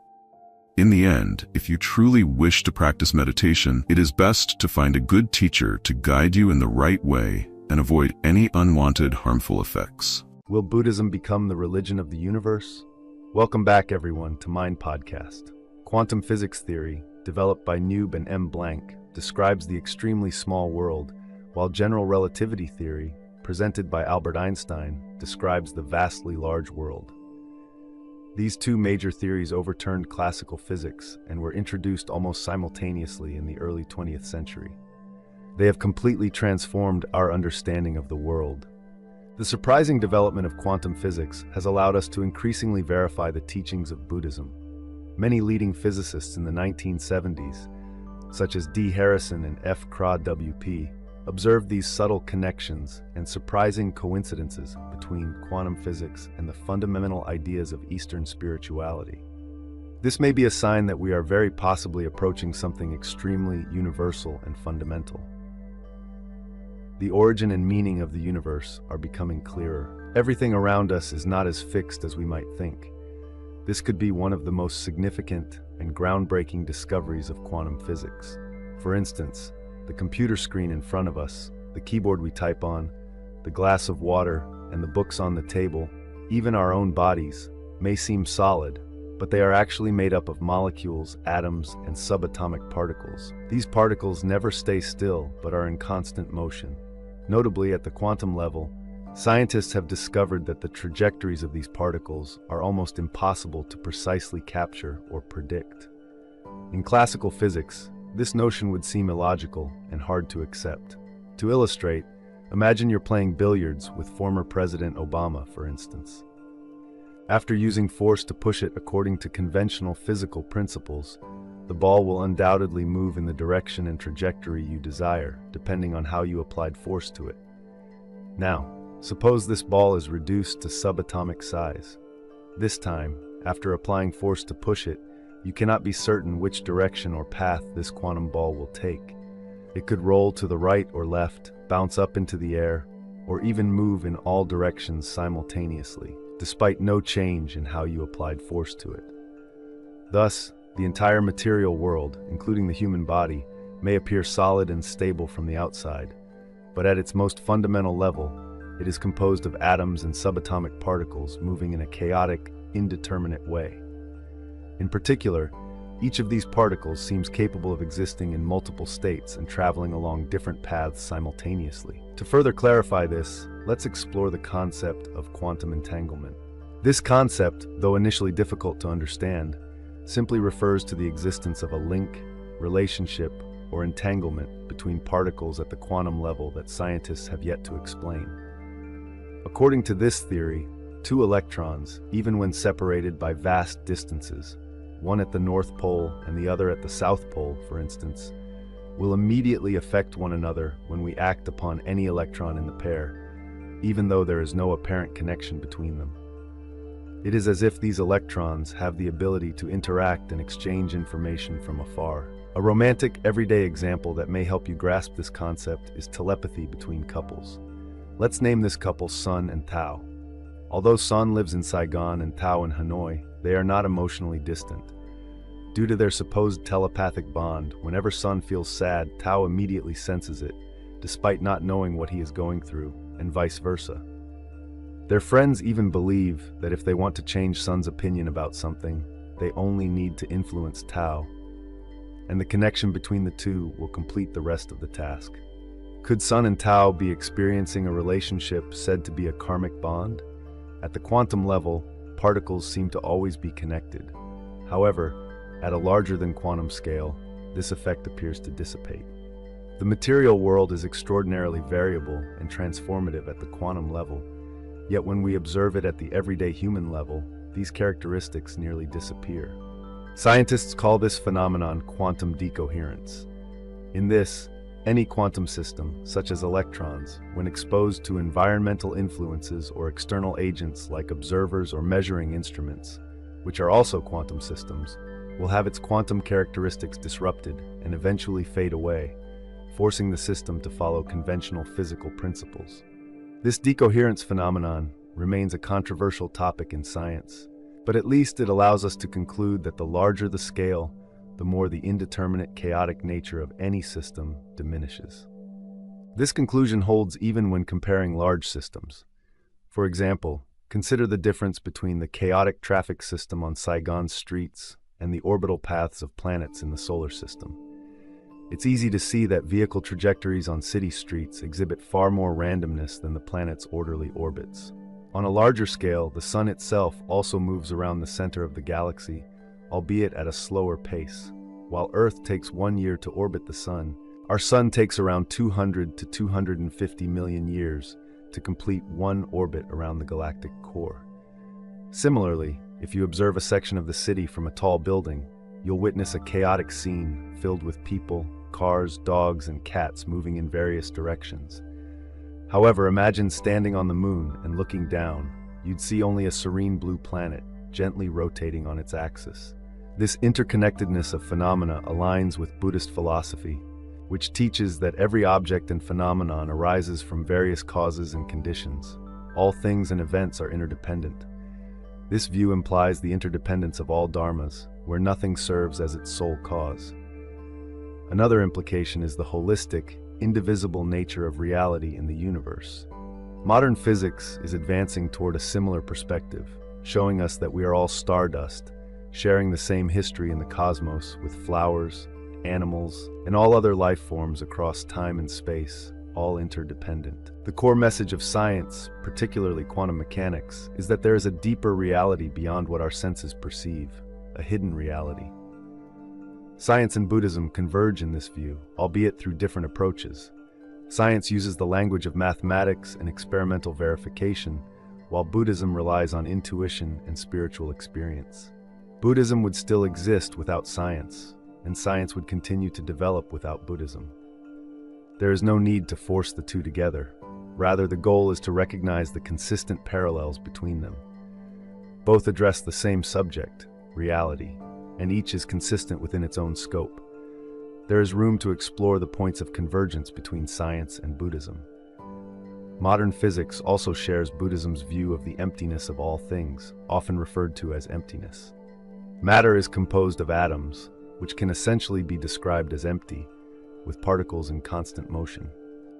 In the end, if you truly wish to practice meditation, it is best to find a good teacher to guide you in the right way and avoid any unwanted harmful effects. Will Buddhism become the religion of the universe? Welcome back, everyone, to Mind Podcast. Quantum physics theory, developed by Noob and M. Blank, describes the extremely small world, while general relativity theory, presented by Albert Einstein, describes the vastly large world. These two major theories overturned classical physics and were introduced almost simultaneously in the early 20th century. They have completely transformed our understanding of the world. The surprising development of quantum physics has allowed us to increasingly verify the teachings of Buddhism. Many leading physicists in the 1970s such as D. Harrison and F. Craw W.P., observed these subtle connections and surprising coincidences between quantum physics and the fundamental ideas of Eastern spirituality. This may be a sign that we are very possibly approaching something extremely universal and fundamental. The origin and meaning of the universe are becoming clearer. Everything around us is not as fixed as we might think. This could be one of the most significant and groundbreaking discoveries of quantum physics. For instance, the computer screen in front of us, the keyboard we type on, the glass of water, and the books on the table, even our own bodies, may seem solid, but they are actually made up of molecules, atoms, and subatomic particles. These particles never stay still, but are in constant motion. Notably, at the quantum level, scientists have discovered that the trajectories of these particles are almost impossible to precisely capture or predict. In classical physics, this notion would seem illogical and hard to accept. To illustrate, imagine you're playing billiards with former President Obama, for instance. After using force to push it according to conventional physical principles, the ball will undoubtedly move in the direction and trajectory you desire, depending on how you applied force to it. Now, suppose this ball is reduced to subatomic size. This time, after applying force to push it, you cannot be certain which direction or path this quantum ball will take. It could roll to the right or left, bounce up into the air, or even move in all directions simultaneously, despite no change in how you applied force to it. Thus, the entire material world, including the human body, may appear solid and stable from the outside, but at its most fundamental level, it is composed of atoms and subatomic particles moving in a chaotic, indeterminate way. In particular, each of these particles seems capable of existing in multiple states and traveling along different paths simultaneously. To further clarify this, let's explore the concept of quantum entanglement. This concept, though initially difficult to understand, simply refers to the existence of a link, relationship, or entanglement between particles at the quantum level that scientists have yet to explain. According to this theory, two electrons, even when separated by vast distances, one at the North Pole and the other at the South Pole, for instance, will immediately affect one another when we act upon any electron in the pair, even though there is no apparent connection between them. It is as if these electrons have the ability to interact and exchange information from afar. A romantic, everyday example that may help you grasp this concept is telepathy between couples. Let's name this couple Sun and Tao. Although Sun lives in Saigon and Tao in Hanoi, they are not emotionally distant. Due to their supposed telepathic bond, whenever Sun feels sad, Tao immediately senses it, despite not knowing what he is going through, and vice versa. Their friends even believe that if they want to change Sun's opinion about something, they only need to influence Tao, and the connection between the two will complete the rest of the task. Could Sun and Tao be experiencing a relationship said to be a karmic bond? At the quantum level, particles seem to always be connected. However, at a larger than quantum scale, this effect appears to dissipate. The material world is extraordinarily variable and transformative at the quantum level, yet when we observe it at the everyday human level, these characteristics nearly disappear. Scientists call this phenomenon quantum decoherence. In this, any quantum system, such as electrons, when exposed to environmental influences or external agents like observers or measuring instruments, which are also quantum systems, will have its quantum characteristics disrupted and eventually fade away, forcing the system to follow conventional physical principles. This decoherence phenomenon remains a controversial topic in science, but at least it allows us to conclude that the larger the scale, the more the indeterminate, chaotic nature of any system diminishes. This conclusion holds even when comparing large systems. For example, consider the difference between the chaotic traffic system on Saigon's streets and the orbital paths of planets in the solar system. It's easy to see that vehicle trajectories on city streets exhibit far more randomness than the planet's orderly orbits. On a larger scale, the Sun itself also moves around the center of the galaxy, albeit at a slower pace. While Earth takes 1 year to orbit the Sun, our Sun takes around 200 to 250 million years to complete one orbit around the galactic core. Similarly, if you observe a section of the city from a tall building, you'll witness a chaotic scene filled with people, cars, dogs, and cats moving in various directions. However, imagine standing on the moon and looking down. You'd see only a serene blue planet, gently rotating on its axis. This interconnectedness of phenomena aligns with Buddhist philosophy, which teaches that every object and phenomenon arises from various causes and conditions. All things and events are interdependent. This view implies the interdependence of all dharmas, where nothing serves as its sole cause. Another implication is the holistic, indivisible nature of reality in the universe. Modern physics is advancing toward a similar perspective, showing us that we are all stardust, sharing the same history in the cosmos with flowers, animals, and all other life forms across time and space, all interdependent. The core message of science, particularly quantum mechanics, is that there is a deeper reality beyond what our senses perceive, a hidden reality. Science and Buddhism converge in this view, albeit through different approaches. Science uses the language of mathematics and experimental verification, while Buddhism relies on intuition and spiritual experience. Buddhism would still exist without science, and science would continue to develop without Buddhism. There is no need to force the two together. Rather, the goal is to recognize the consistent parallels between them. Both address the same subject, reality, and each is consistent within its own scope. There is room to explore the points of convergence between science and Buddhism. Modern physics also shares Buddhism's view of the emptiness of all things, often referred to as emptiness. Matter is composed of atoms, which can essentially be described as empty, with particles in constant motion.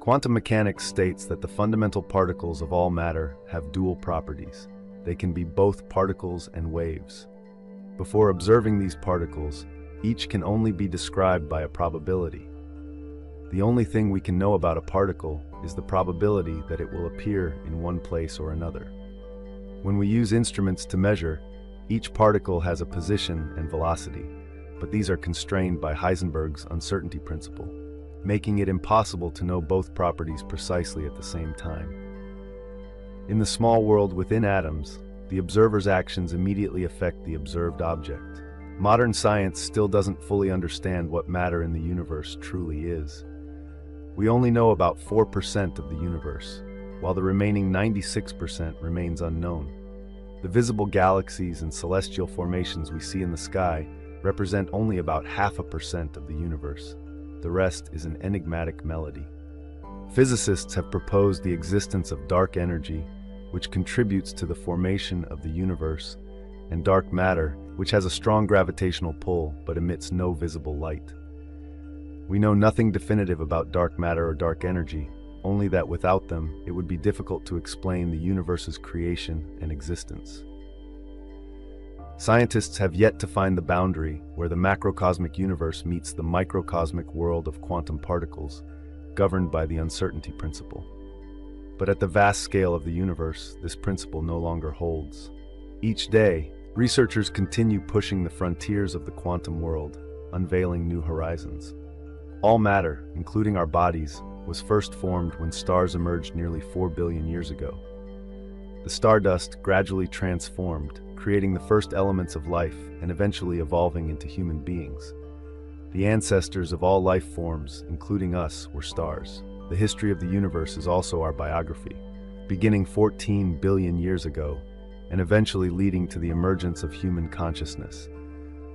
Quantum mechanics states that the fundamental particles of all matter have dual properties. They can be both particles and waves. Before observing these particles, each can only be described by a probability. The only thing we can know about a particle is the probability that it will appear in one place or another. When we use instruments to measure, each particle has a position and velocity, but these are constrained by Heisenberg's uncertainty principle, making it impossible to know both properties precisely at the same time. In the small world within atoms, the observer's actions immediately affect the observed object. Modern science still doesn't fully understand what matter in the universe truly is. We only know about 4% of the universe, while the remaining 96% remains unknown. The visible galaxies and celestial formations we see in the sky represent only about 0.5% of the universe. The rest is an enigmatic melody. Physicists have proposed the existence of dark energy, which contributes to the formation of the universe, and dark matter, which has a strong gravitational pull but emits no visible light. We know nothing definitive about dark matter or dark energy, only that without them, it would be difficult to explain the universe's creation and existence. Scientists have yet to find the boundary where the macrocosmic universe meets the microcosmic world of quantum particles, governed by the uncertainty principle. But at the vast scale of the universe, this principle no longer holds. Each day, researchers continue pushing the frontiers of the quantum world, unveiling new horizons. All matter, including our bodies, was first formed when stars emerged nearly 4 billion years ago. The stardust gradually transformed, creating the first elements of life and eventually evolving into human beings. The ancestors of all life forms, including us, were stars. The history of the universe is also our biography, beginning 14 billion years ago and eventually leading to the emergence of human consciousness,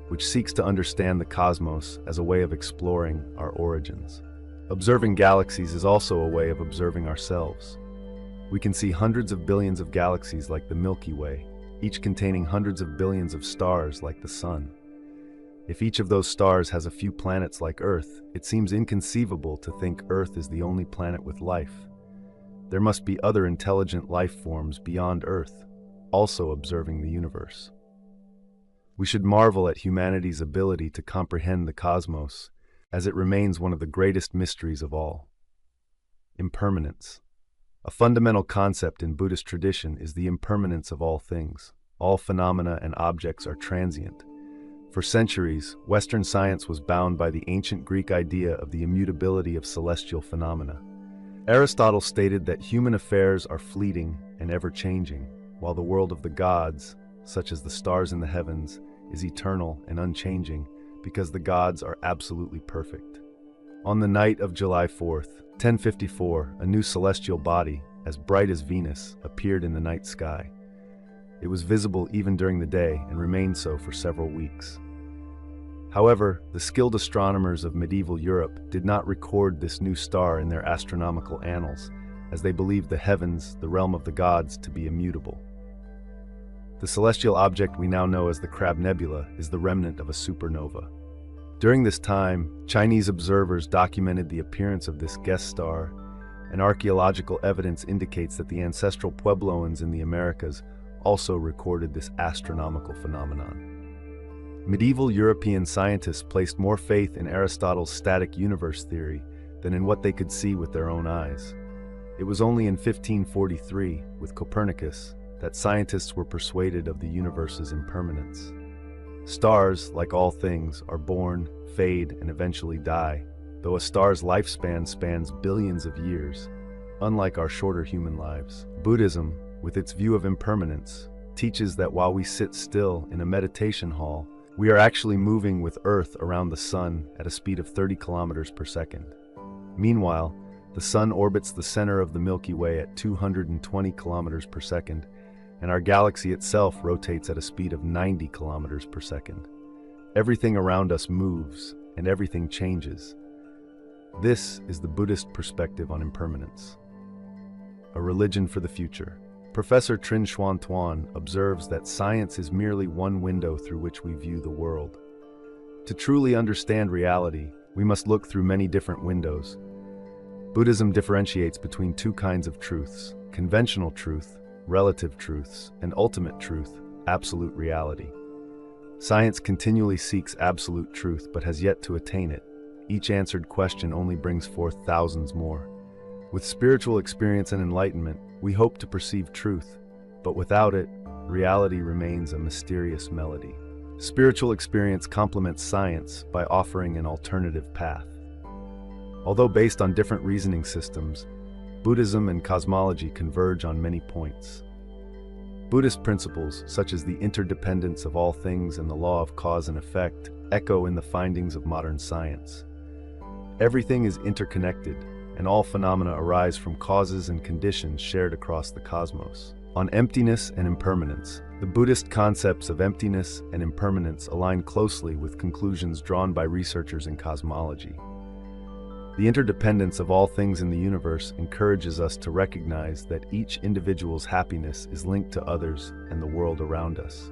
which seeks to understand the cosmos as a way of exploring our origins. Observing galaxies is also a way of observing ourselves. We can see hundreds of billions of galaxies like the Milky Way, each containing hundreds of billions of stars like the Sun. If each of those stars has a few planets like Earth, it seems inconceivable to think Earth is the only planet with life. There must be other intelligent life forms beyond Earth, also observing the universe. We should marvel at humanity's ability to comprehend the cosmos, as it remains one of the greatest mysteries of all. Impermanence. A fundamental concept in Buddhist tradition is the impermanence of all things. All phenomena and objects are transient. For centuries, Western science was bound by the ancient Greek idea of the immutability of celestial phenomena. Aristotle stated that human affairs are fleeting and ever-changing, while the world of the gods, such as the stars in the heavens, is eternal and unchanging, because the gods are absolutely perfect. On the night of July 4th, 1054, a new celestial body, as bright as Venus, appeared in the night sky. It was visible even during the day and remained so for several weeks. However, the skilled astronomers of medieval Europe did not record this new star in their astronomical annals, as they believed the heavens, the realm of the gods, to be immutable. The celestial object we now know as the Crab Nebula is the remnant of a supernova. During this time, Chinese observers documented the appearance of this guest star, and archaeological evidence indicates that the ancestral Puebloans in the Americas also recorded this astronomical phenomenon. Medieval European scientists placed more faith in Aristotle's static universe theory than in what they could see with their own eyes. It was only in 1543, with Copernicus, that scientists were persuaded of the universe's impermanence. Stars, like all things, are born, fade, and eventually die, though a star's lifespan spans billions of years, unlike our shorter human lives. Buddhism, with its view of impermanence, teaches that while we sit still in a meditation hall, we are actually moving with Earth around the Sun at a speed of 30 kilometers per second. Meanwhile, the Sun orbits the center of the Milky Way at 220 kilometers per second, and our galaxy itself rotates at a speed of 90 kilometers per second. Everything around us moves, and everything changes. This is the Buddhist perspective on impermanence. A religion for the future. Professor Trinh Xuan Tuan observes that science is merely one window through which we view the world. To truly understand reality, we must look through many different windows. Buddhism differentiates between two kinds of truths: conventional truth, relative truths, and ultimate truth, absolute reality. Science continually seeks absolute truth but has yet to attain it. Each answered question only brings forth thousands more. With spiritual experience and enlightenment, we hope to perceive truth, but without it, reality remains a mysterious melody. Spiritual experience complements science by offering an alternative path. Although based on different reasoning systems, Buddhism and cosmology converge on many points. Buddhist principles, such as the interdependence of all things and the law of cause and effect, echo in the findings of modern science. Everything is interconnected, and all phenomena arise from causes and conditions shared across the cosmos. On emptiness and impermanence, the Buddhist concepts of emptiness and impermanence align closely with conclusions drawn by researchers in cosmology. The interdependence of all things in the universe encourages us to recognize that each individual's happiness is linked to others and the world around us.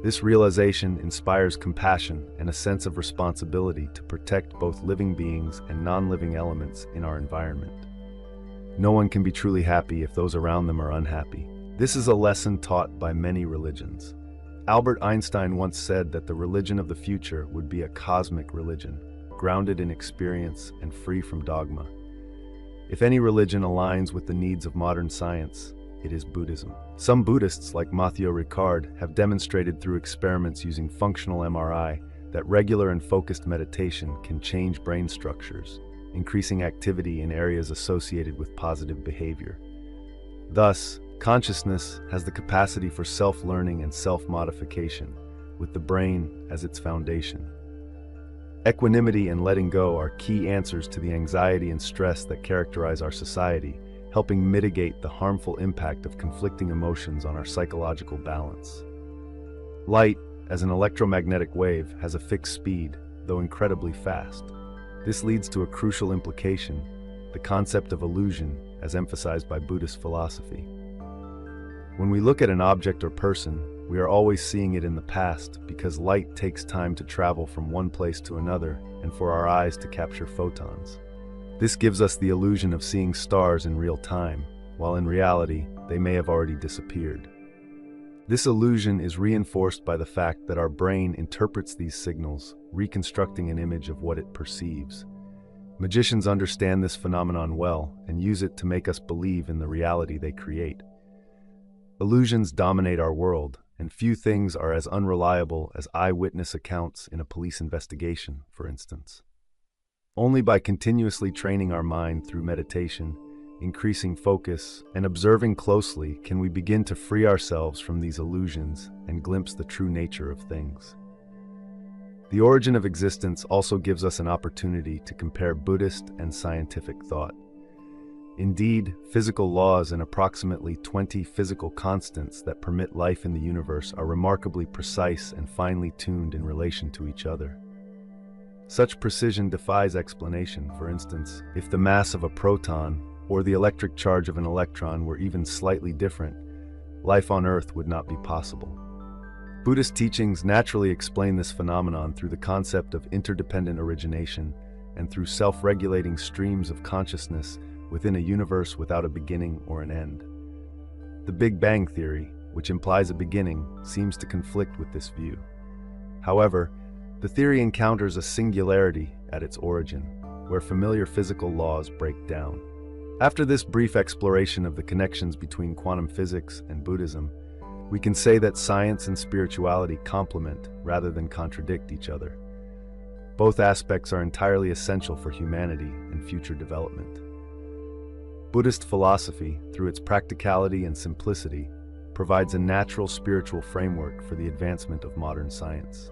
This realization inspires compassion and a sense of responsibility to protect both living beings and non-living elements in our environment. No one can be truly happy if those around them are unhappy. This is a lesson taught by many religions. Albert Einstein once said that the religion of the future would be a cosmic religion, grounded in experience and free from dogma. If any religion aligns with the needs of modern science, it is Buddhism. Some Buddhists, like Mathieu Ricard, have demonstrated through experiments using functional MRI that regular and focused meditation can change brain structures, increasing activity in areas associated with positive behavior. Thus, consciousness has the capacity for self-learning and self-modification, with the brain as its foundation. Equanimity and letting go are key answers to the anxiety and stress that characterize our society, helping mitigate the harmful impact of conflicting emotions on our psychological balance. Light, as an electromagnetic wave, has a fixed speed, though incredibly fast. This leads to a crucial implication: the concept of illusion, as emphasized by Buddhist philosophy. When we look at an object or person, we are always seeing it in the past because light takes time to travel from one place to another and for our eyes to capture photons. This gives us the illusion of seeing stars in real time, while in reality, they may have already disappeared. This illusion is reinforced by the fact that our brain interprets these signals, reconstructing an image of what it perceives. Magicians understand this phenomenon well and use it to make us believe in the reality they create. Illusions dominate our world, and few things are as unreliable as eyewitness accounts in a police investigation, for instance. Only by continuously training our mind through meditation, increasing focus, and observing closely can we begin to free ourselves from these illusions and glimpse the true nature of things. The origin of existence also gives us an opportunity to compare Buddhist and scientific thought. Indeed, physical laws and approximately 20 physical constants that permit life in the universe are remarkably precise and finely tuned in relation to each other. Such precision defies explanation. For instance, if the mass of a proton or the electric charge of an electron were even slightly different, life on Earth would not be possible. Buddhist teachings naturally explain this phenomenon through the concept of interdependent origination and through self-regulating streams of consciousness within a universe without a beginning or an end. The Big Bang Theory, which implies a beginning, seems to conflict with this view. However, the theory encounters a singularity at its origin, where familiar physical laws break down. After this brief exploration of the connections between quantum physics and Buddhism, we can say that science and spirituality complement rather than contradict each other. Both aspects are entirely essential for humanity and future development. Buddhist philosophy, through its practicality and simplicity, provides a natural spiritual framework for the advancement of modern science.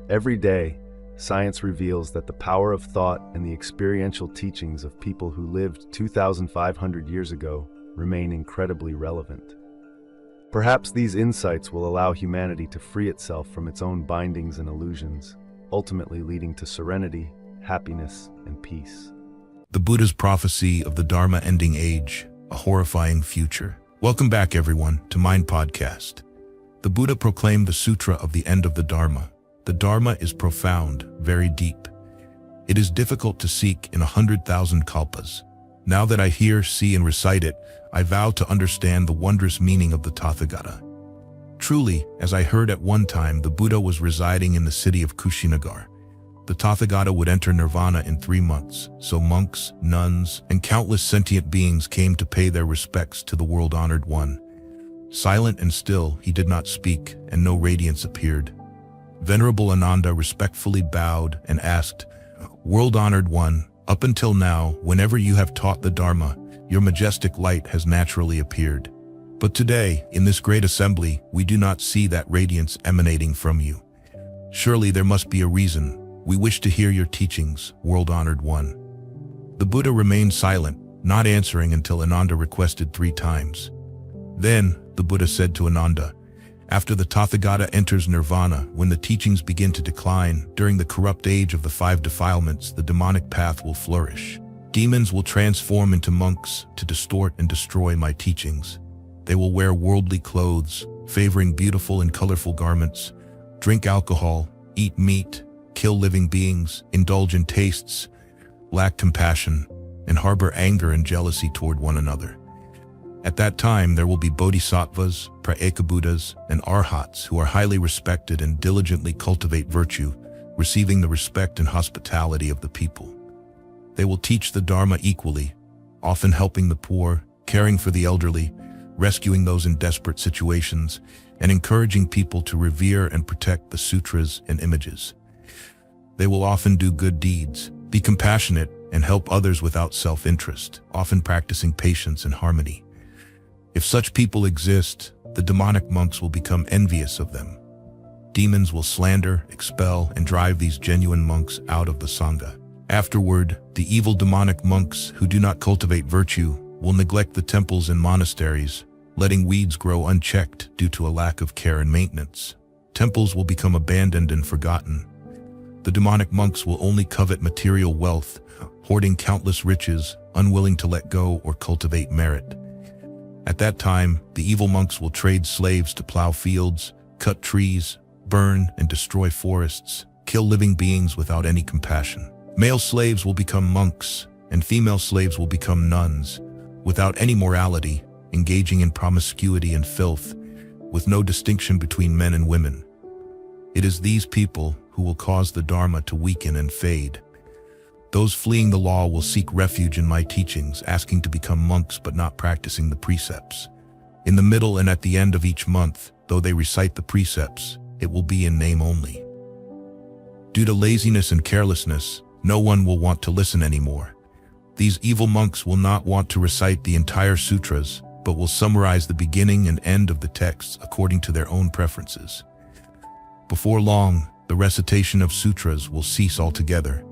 Every day, science reveals that the power of thought and the experiential teachings of people who lived 2,500 years ago remain incredibly relevant. Perhaps these insights will allow humanity to free itself from its own bindings and illusions, ultimately leading to serenity, happiness, and peace. The Buddha's prophecy of the Dharma ending age, a horrifying future. Welcome back, everyone, to Mind Podcast. The Buddha proclaimed the Sutra of the End of the Dharma. The Dharma is profound, very deep. It is difficult to seek in 100,000 kalpas. Now that I hear, see, and recite it, I vow to understand the wondrous meaning of the Tathagata. Truly, as I heard at one time, the Buddha was residing in the city of Kushinagar. The Tathagata would enter nirvana in 3 months, so monks, nuns, and countless sentient beings came to pay their respects to the world-honored one. Silent and still, he did not speak, and no radiance appeared. Venerable Ananda respectfully bowed and asked, "World-honored one, up until now, whenever you have taught the Dharma, your majestic light has naturally appeared. But today, in this great assembly, we do not see that radiance emanating from you. Surely there must be a reason. We wish to hear your teachings, world-honored one." The Buddha remained silent, not answering until Ananda requested 3 times. Then, the Buddha said to Ananda, "After the Tathagata enters nirvana, when the teachings begin to decline, during the corrupt age of the 5 defilements, the demonic path will flourish. Demons will transform into monks to distort and destroy my teachings. They will wear worldly clothes, favoring beautiful and colorful garments, drink alcohol, eat meat, kill living beings, indulge in tastes, lack compassion, and harbor anger and jealousy toward one another. At that time, there will be bodhisattvas, praekabuddhas, and arhats who are highly respected and diligently cultivate virtue, receiving the respect and hospitality of the people. They will teach the Dharma equally, often helping the poor, caring for the elderly, rescuing those in desperate situations, and encouraging people to revere and protect the sutras and images. They will often do good deeds, be compassionate, and help others without self-interest, often practicing patience and harmony. If such people exist, the demonic monks will become envious of them. Demons will slander, expel, and drive these genuine monks out of the Sangha. Afterward, the evil demonic monks who do not cultivate virtue will neglect the temples and monasteries, letting weeds grow unchecked due to a lack of care and maintenance. Temples will become abandoned and forgotten. The demonic monks will only covet material wealth, hoarding countless riches, unwilling to let go or cultivate merit. At that time, the evil monks will trade slaves to plow fields, cut trees, burn and destroy forests, kill living beings without any compassion. Male slaves will become monks, and female slaves will become nuns, without any morality, engaging in promiscuity and filth, with no distinction between men and women. It is these people who will cause the Dharma to weaken and fade. Those fleeing the law will seek refuge in my teachings, asking to become monks but not practicing the precepts. In the middle and at the end of each month, though they recite the precepts, it will be in name only. Due to laziness and carelessness, no one will want to listen anymore. These evil monks will not want to recite the entire sutras, but will summarize the beginning and end of the texts according to their own preferences. Before long, the recitation of sutras will cease altogether.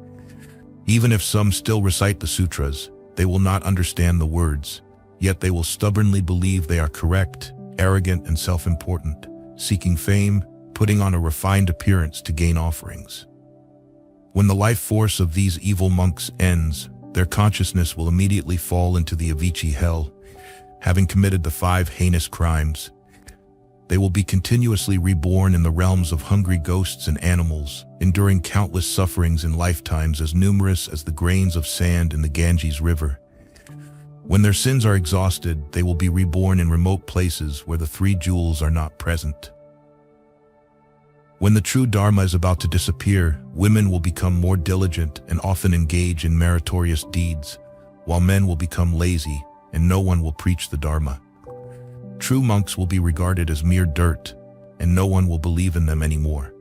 Even if some still recite the sutras, they will not understand the words, yet they will stubbornly believe they are correct, arrogant, and self-important, seeking fame, putting on a refined appearance to gain offerings. When the life force of these evil monks ends, their consciousness will immediately fall into the Avicii hell, having committed the 5 heinous crimes. They will be continuously reborn in the realms of hungry ghosts and animals, enduring countless sufferings in lifetimes as numerous as the grains of sand in the Ganges River. When their sins are exhausted, they will be reborn in remote places where the 3 jewels are not present. When the true Dharma is about to disappear, women will become more diligent and often engage in meritorious deeds, while men will become lazy and no one will preach the Dharma. True monks will be regarded as mere dirt, and no one will believe in them anymore.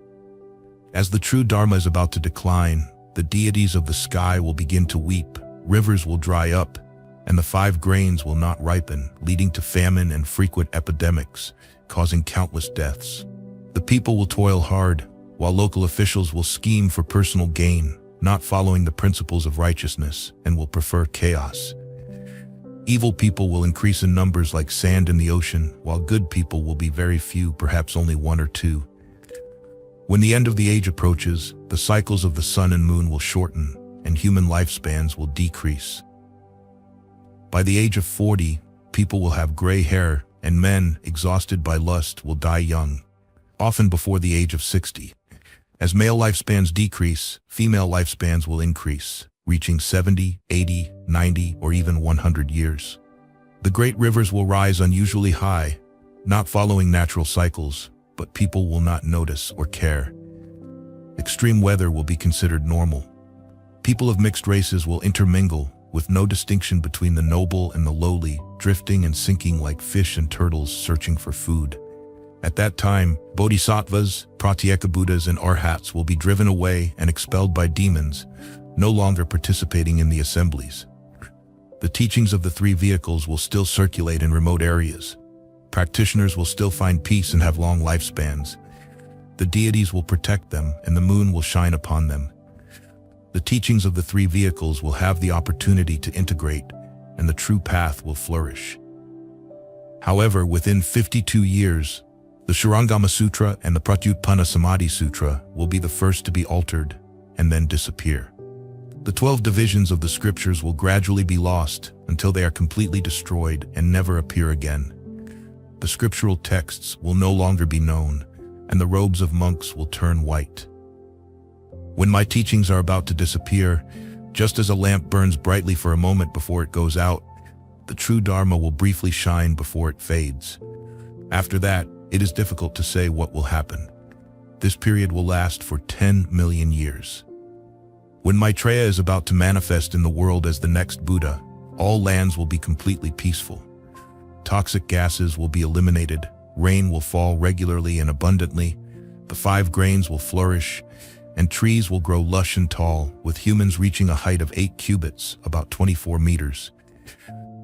As the true Dharma is about to decline, the deities of the sky will begin to weep, rivers will dry up, and the 5 grains will not ripen, leading to famine and frequent epidemics, causing countless deaths. The people will toil hard, while local officials will scheme for personal gain, not following the principles of righteousness, and will prefer chaos. Evil people will increase in numbers like sand in the ocean, while good people will be very few, perhaps only 1 or 2. When the end of the age approaches, the cycles of the sun and moon will shorten, and human lifespans will decrease. By the age of 40, people will have gray hair, and men, exhausted by lust, will die young, often before the age of 60. As male lifespans decrease, female lifespans will increase, reaching 70, 80, 90, or even 100 years. The great rivers will rise unusually high, not following natural cycles, but people will not notice or care. Extreme weather will be considered normal. People of mixed races will intermingle, with no distinction between the noble and the lowly, drifting and sinking like fish and turtles searching for food. At that time, bodhisattvas, pratyeka Buddhas, and arhats will be driven away and expelled by demons, no longer participating in the assemblies. The teachings of the 3 vehicles will still circulate in remote areas. Practitioners will still find peace and have long lifespans. The deities will protect them, and the moon will shine upon them. The teachings of the 3 vehicles will have the opportunity to integrate, and the true path will flourish. However, within 52 years, the Shurangama Sutra and the Pratyutpana Samadhi Sutra will be the first to be altered and then disappear. The 12 divisions of the scriptures will gradually be lost until they are completely destroyed and never appear again. The scriptural texts will no longer be known, and the robes of monks will turn white. When my teachings are about to disappear, just as a lamp burns brightly for a moment before it goes out, the true Dharma will briefly shine before it fades. After that, it is difficult to say what will happen. This period will last for 10 million years. When Maitreya is about to manifest in the world as the next Buddha, all lands will be completely peaceful. Toxic gases will be eliminated, rain will fall regularly and abundantly, the 5 grains will flourish, and trees will grow lush and tall, with humans reaching a height of 8 cubits, about 24 meters.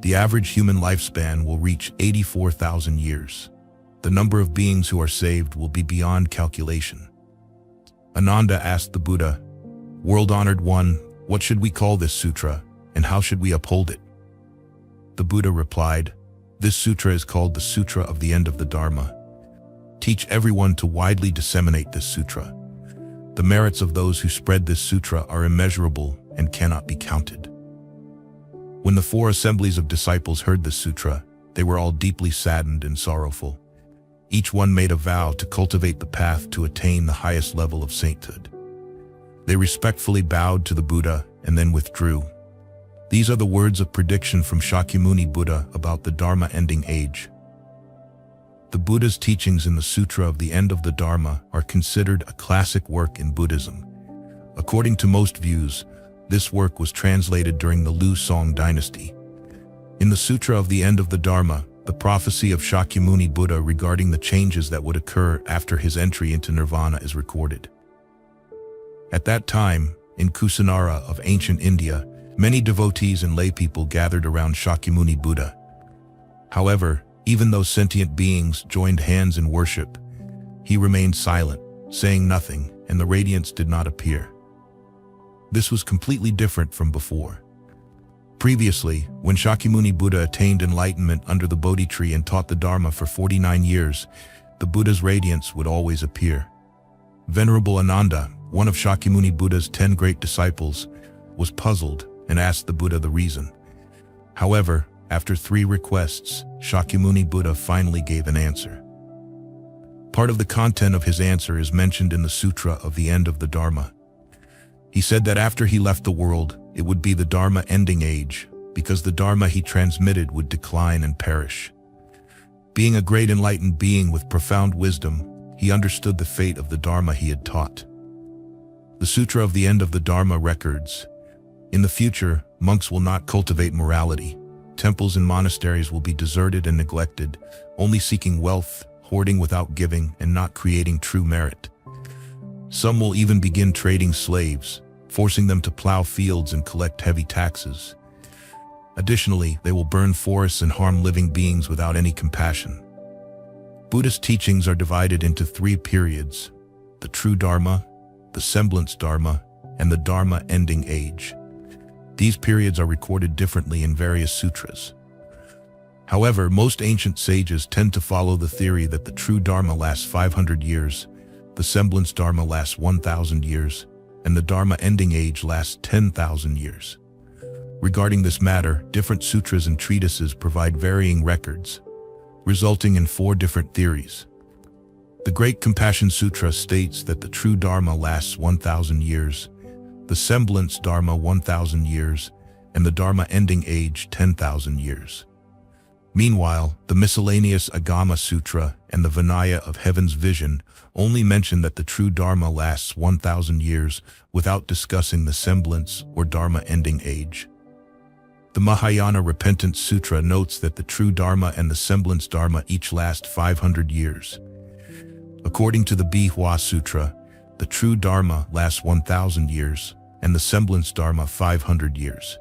The average human lifespan will reach 84,000 years. The number of beings who are saved will be beyond calculation. Ananda asked the Buddha, "World-honored one, what should we call this sutra, and how should we uphold it?" The Buddha replied, "This sutra is called the Sutra of the End of the Dharma. Teach everyone to widely disseminate this sutra. The merits of those who spread this sutra are immeasurable and cannot be counted." When the 4 assemblies of disciples heard this sutra, they were all deeply saddened and sorrowful. Each one made a vow to cultivate the path to attain the highest level of sainthood. They respectfully bowed to the Buddha and then withdrew. These are the words of prediction from Shakyamuni Buddha about the Dharma-ending age. The Buddha's teachings in the Sutra of the End of the Dharma are considered a classic work in Buddhism. According to most views, this work was translated during the Liu Song dynasty. In the Sutra of the End of the Dharma, the prophecy of Shakyamuni Buddha regarding the changes that would occur after his entry into nirvana is recorded. At that time, in Kusinara of ancient India, many devotees and laypeople gathered around Shakyamuni Buddha. However, even though sentient beings joined hands in worship, he remained silent, saying nothing, and the radiance did not appear. This was completely different from before. Previously, when Shakyamuni Buddha attained enlightenment under the Bodhi tree and taught the Dharma for 49 years, the Buddha's radiance would always appear. Venerable Ananda, one of Shakyamuni Buddha's 10 great disciples, was puzzled and asked the Buddha the reason. However, after 3 requests, Shakyamuni Buddha finally gave an answer. Part of the content of his answer is mentioned in the Sutra of the End of the Dharma. He said that after he left the world, it would be the Dharma ending age, because the Dharma he transmitted would decline and perish. Being a great enlightened being with profound wisdom, he understood the fate of the Dharma he had taught. The Sutra of the End of the Dharma records, "In the future, monks will not cultivate morality. Temples and monasteries will be deserted and neglected, only seeking wealth, hoarding without giving, and not creating true merit. Some will even begin trading slaves, forcing them to plow fields and collect heavy taxes. Additionally, they will burn forests and harm living beings without any compassion." Buddhist teachings are divided into 3 periods: the true Dharma, the semblance Dharma, and the Dharma ending age. These periods are recorded differently in various sutras. However, most ancient sages tend to follow the theory that the true Dharma lasts 500 years, the semblance Dharma lasts 1,000 years, and the Dharma ending age lasts 10,000 years. Regarding this matter, different sutras and treatises provide varying records, resulting in 4 different theories. The Great Compassion Sutra states that the true Dharma lasts 1,000 years, the semblance Dharma 1,000 years, and the Dharma ending age 10,000 years. Meanwhile, the miscellaneous Agama Sutra and the Vinaya of Heaven's Vision only mention that the true Dharma lasts 1,000 years without discussing the semblance or Dharma ending age. The Mahayana Repentance Sutra notes that the true Dharma and the semblance Dharma each last 500 years. According to the Bihua Sutra, the true Dharma lasts 1,000 years, and the semblance Dharma 500 years.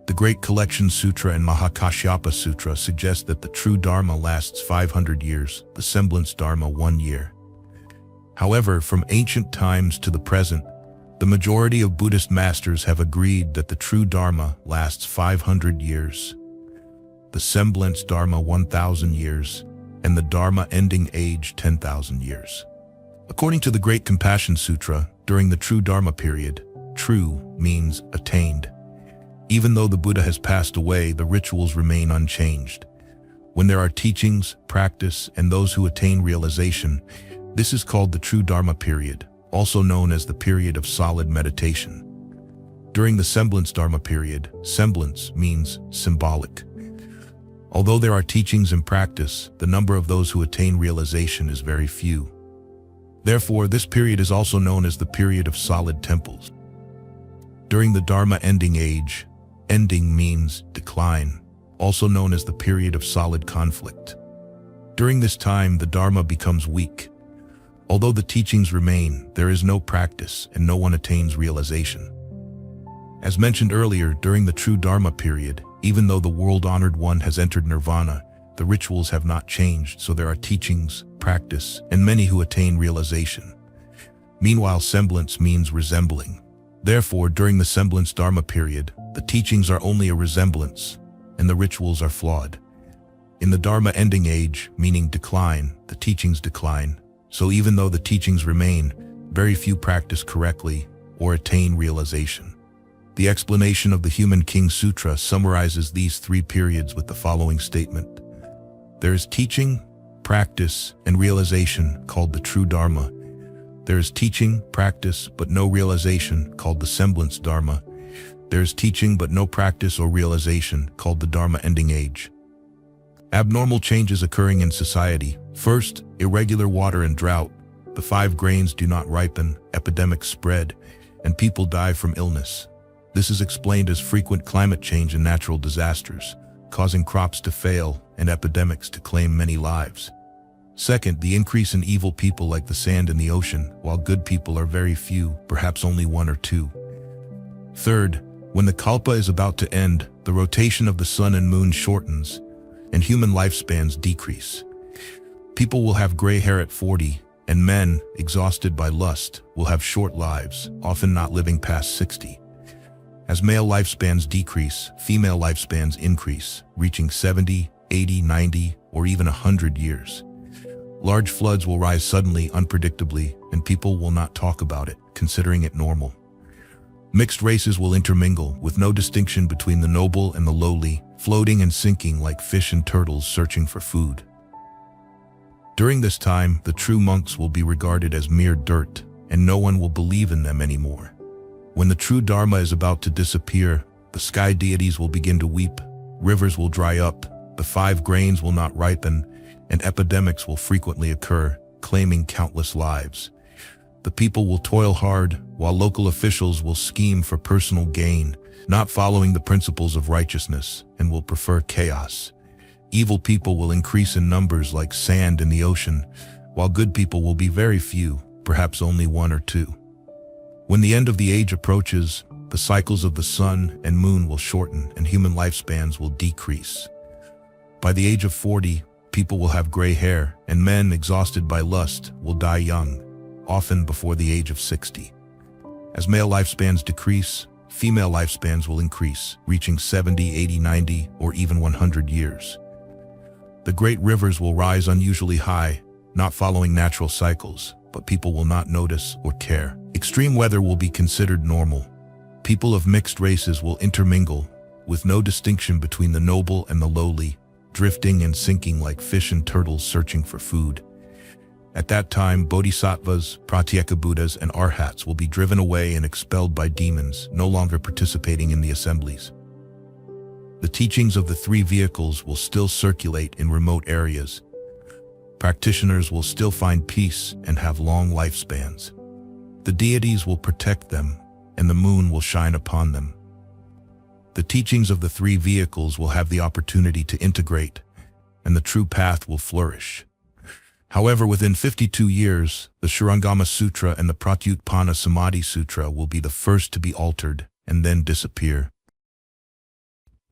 The Great Collection Sutra and Mahakashyapa Sutra suggest that the true Dharma lasts 500 years, the semblance Dharma 1 year. However, from ancient times to the present, the majority of Buddhist masters have agreed that the true Dharma lasts 500 years, the semblance Dharma 1,000 years, and the Dharma ending age 10,000 years. According to the Great Compassion Sutra, during the true Dharma period, true means attained. Even though the Buddha has passed away, the rituals remain unchanged. When there are teachings, practice, and those who attain realization, this is called the true Dharma period, also known as the period of solid meditation. During the semblance Dharma period, semblance means symbolic. Although there are teachings and practice, the number of those who attain realization is very few. Therefore, this period is also known as the period of solid temples. During the Dharma ending age, ending means decline, also known as the period of solid conflict. During this time, the Dharma becomes weak. Although the teachings remain, there is no practice and no one attains realization. As mentioned earlier, during the true Dharma period, even though the world-honored one has entered nirvana, the rituals have not changed, so there are teachings, practice, and many who attain realization. Meanwhile, semblance means resembling. Therefore, during the semblance Dharma period, the teachings are only a resemblance, and the rituals are flawed. In the Dharma ending age, meaning decline, the teachings decline, so even though the teachings remain, very few practice correctly or attain realization. The explanation of the Human King Sutra summarizes these 3 periods with the following statement. There is teaching, practice, and realization called the true Dharma. There is teaching, practice, but no realization called the semblance Dharma. There is teaching but no practice or realization called the Dharma ending age. Abnormal changes occurring in society. First, irregular water and drought. The 5 grains do not ripen, epidemics spread, and people die from illness. This is explained as frequent climate change and natural disasters, causing crops to fail and epidemics to claim many lives. Second, the increase in evil people like the sand in the ocean, while good people are very few, perhaps only 1 or 2. Third, when the kalpa is about to end, the rotation of the sun and moon shortens, and human lifespans decrease. People will have gray hair at 40, and men, exhausted by lust, will have short lives, often not living past 60. As male lifespans decrease, female lifespans increase, reaching 70, 80, 90, or even 100 years. Large floods will rise suddenly, unpredictably, and people will not talk about it, considering it normal. Mixed races will intermingle, with no distinction between the noble and the lowly, floating and sinking like fish and turtles searching for food. During this time, the true monks will be regarded as mere dirt, and no one will believe in them anymore. When the true Dharma is about to disappear, the sky deities will begin to weep, rivers will dry up, the 5 grains will not ripen, and epidemics will frequently occur, claiming countless lives. The people will toil hard, while local officials will scheme for personal gain, not following the principles of righteousness, and will prefer chaos. Evil people will increase in numbers like sand in the ocean, while good people will be very few, perhaps only 1 or 2. When the end of the age approaches, the cycles of the sun and moon will shorten and human lifespans will decrease. By the age of 40, people will have gray hair, and men exhausted by lust will die young, often before the age of 60. As male lifespans decrease, female lifespans will increase, reaching 70, 80, 90, or even 100 years. The great rivers will rise unusually high, not following natural cycles, but people will not notice or care. Extreme weather will be considered normal. People of mixed races will intermingle, with no distinction between the noble and the lowly, drifting and sinking like fish and turtles searching for food. At that time, bodhisattvas, pratyeka buddhas, and arhats will be driven away and expelled by demons, no longer participating in the assemblies. The teachings of the 3 vehicles will still circulate in remote areas. Practitioners will still find peace and have long lifespans. The deities will protect them, and the moon will shine upon them. The teachings of the 3 vehicles will have the opportunity to integrate, and the true path will flourish. However, within 52 years, the Shurangama Sutra and the Pratyutpana Samadhi Sutra will be the first to be altered and then disappear.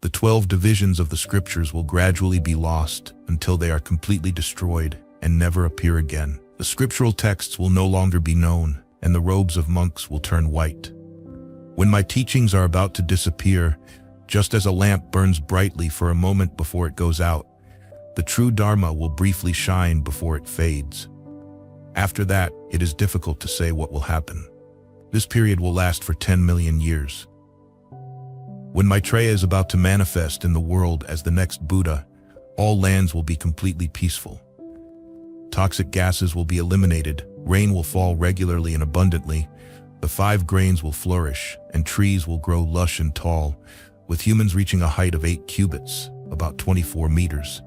The 12 divisions of the scriptures will gradually be lost until they are completely destroyed and never appear again. The scriptural texts will no longer be known, and the robes of monks will turn white. When my teachings are about to disappear, just as a lamp burns brightly for a moment before it goes out, the true Dharma will briefly shine before it fades. After that, it is difficult to say what will happen. This period will last for 10 million years. When Maitreya is about to manifest in the world as the next Buddha, all lands will be completely peaceful. Toxic gases will be eliminated, rain will fall regularly and abundantly, the 5 grains will flourish, and trees will grow lush and tall, with humans reaching a height of 8 cubits, about 24 meters.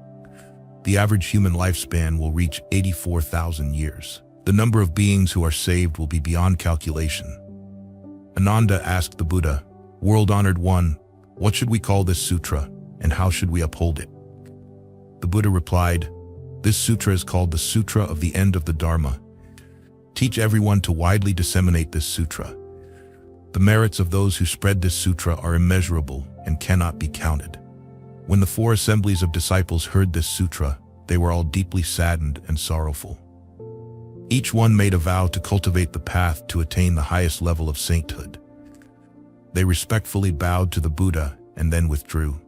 The average human lifespan will reach 84,000 years. The number of beings who are saved will be beyond calculation. Ananda asked the Buddha, "World-honored one, what should we call this sutra, and how should we uphold it?" The Buddha replied, "This sutra is called the Sutra of the End of the Dharma. Teach everyone to widely disseminate this sutra. The merits of those who spread this sutra are immeasurable and cannot be counted." When the 4 assemblies of disciples heard this sutra, they were all deeply saddened and sorrowful. Each one made a vow to cultivate the path to attain the highest level of sainthood. They respectfully bowed to the Buddha and then withdrew.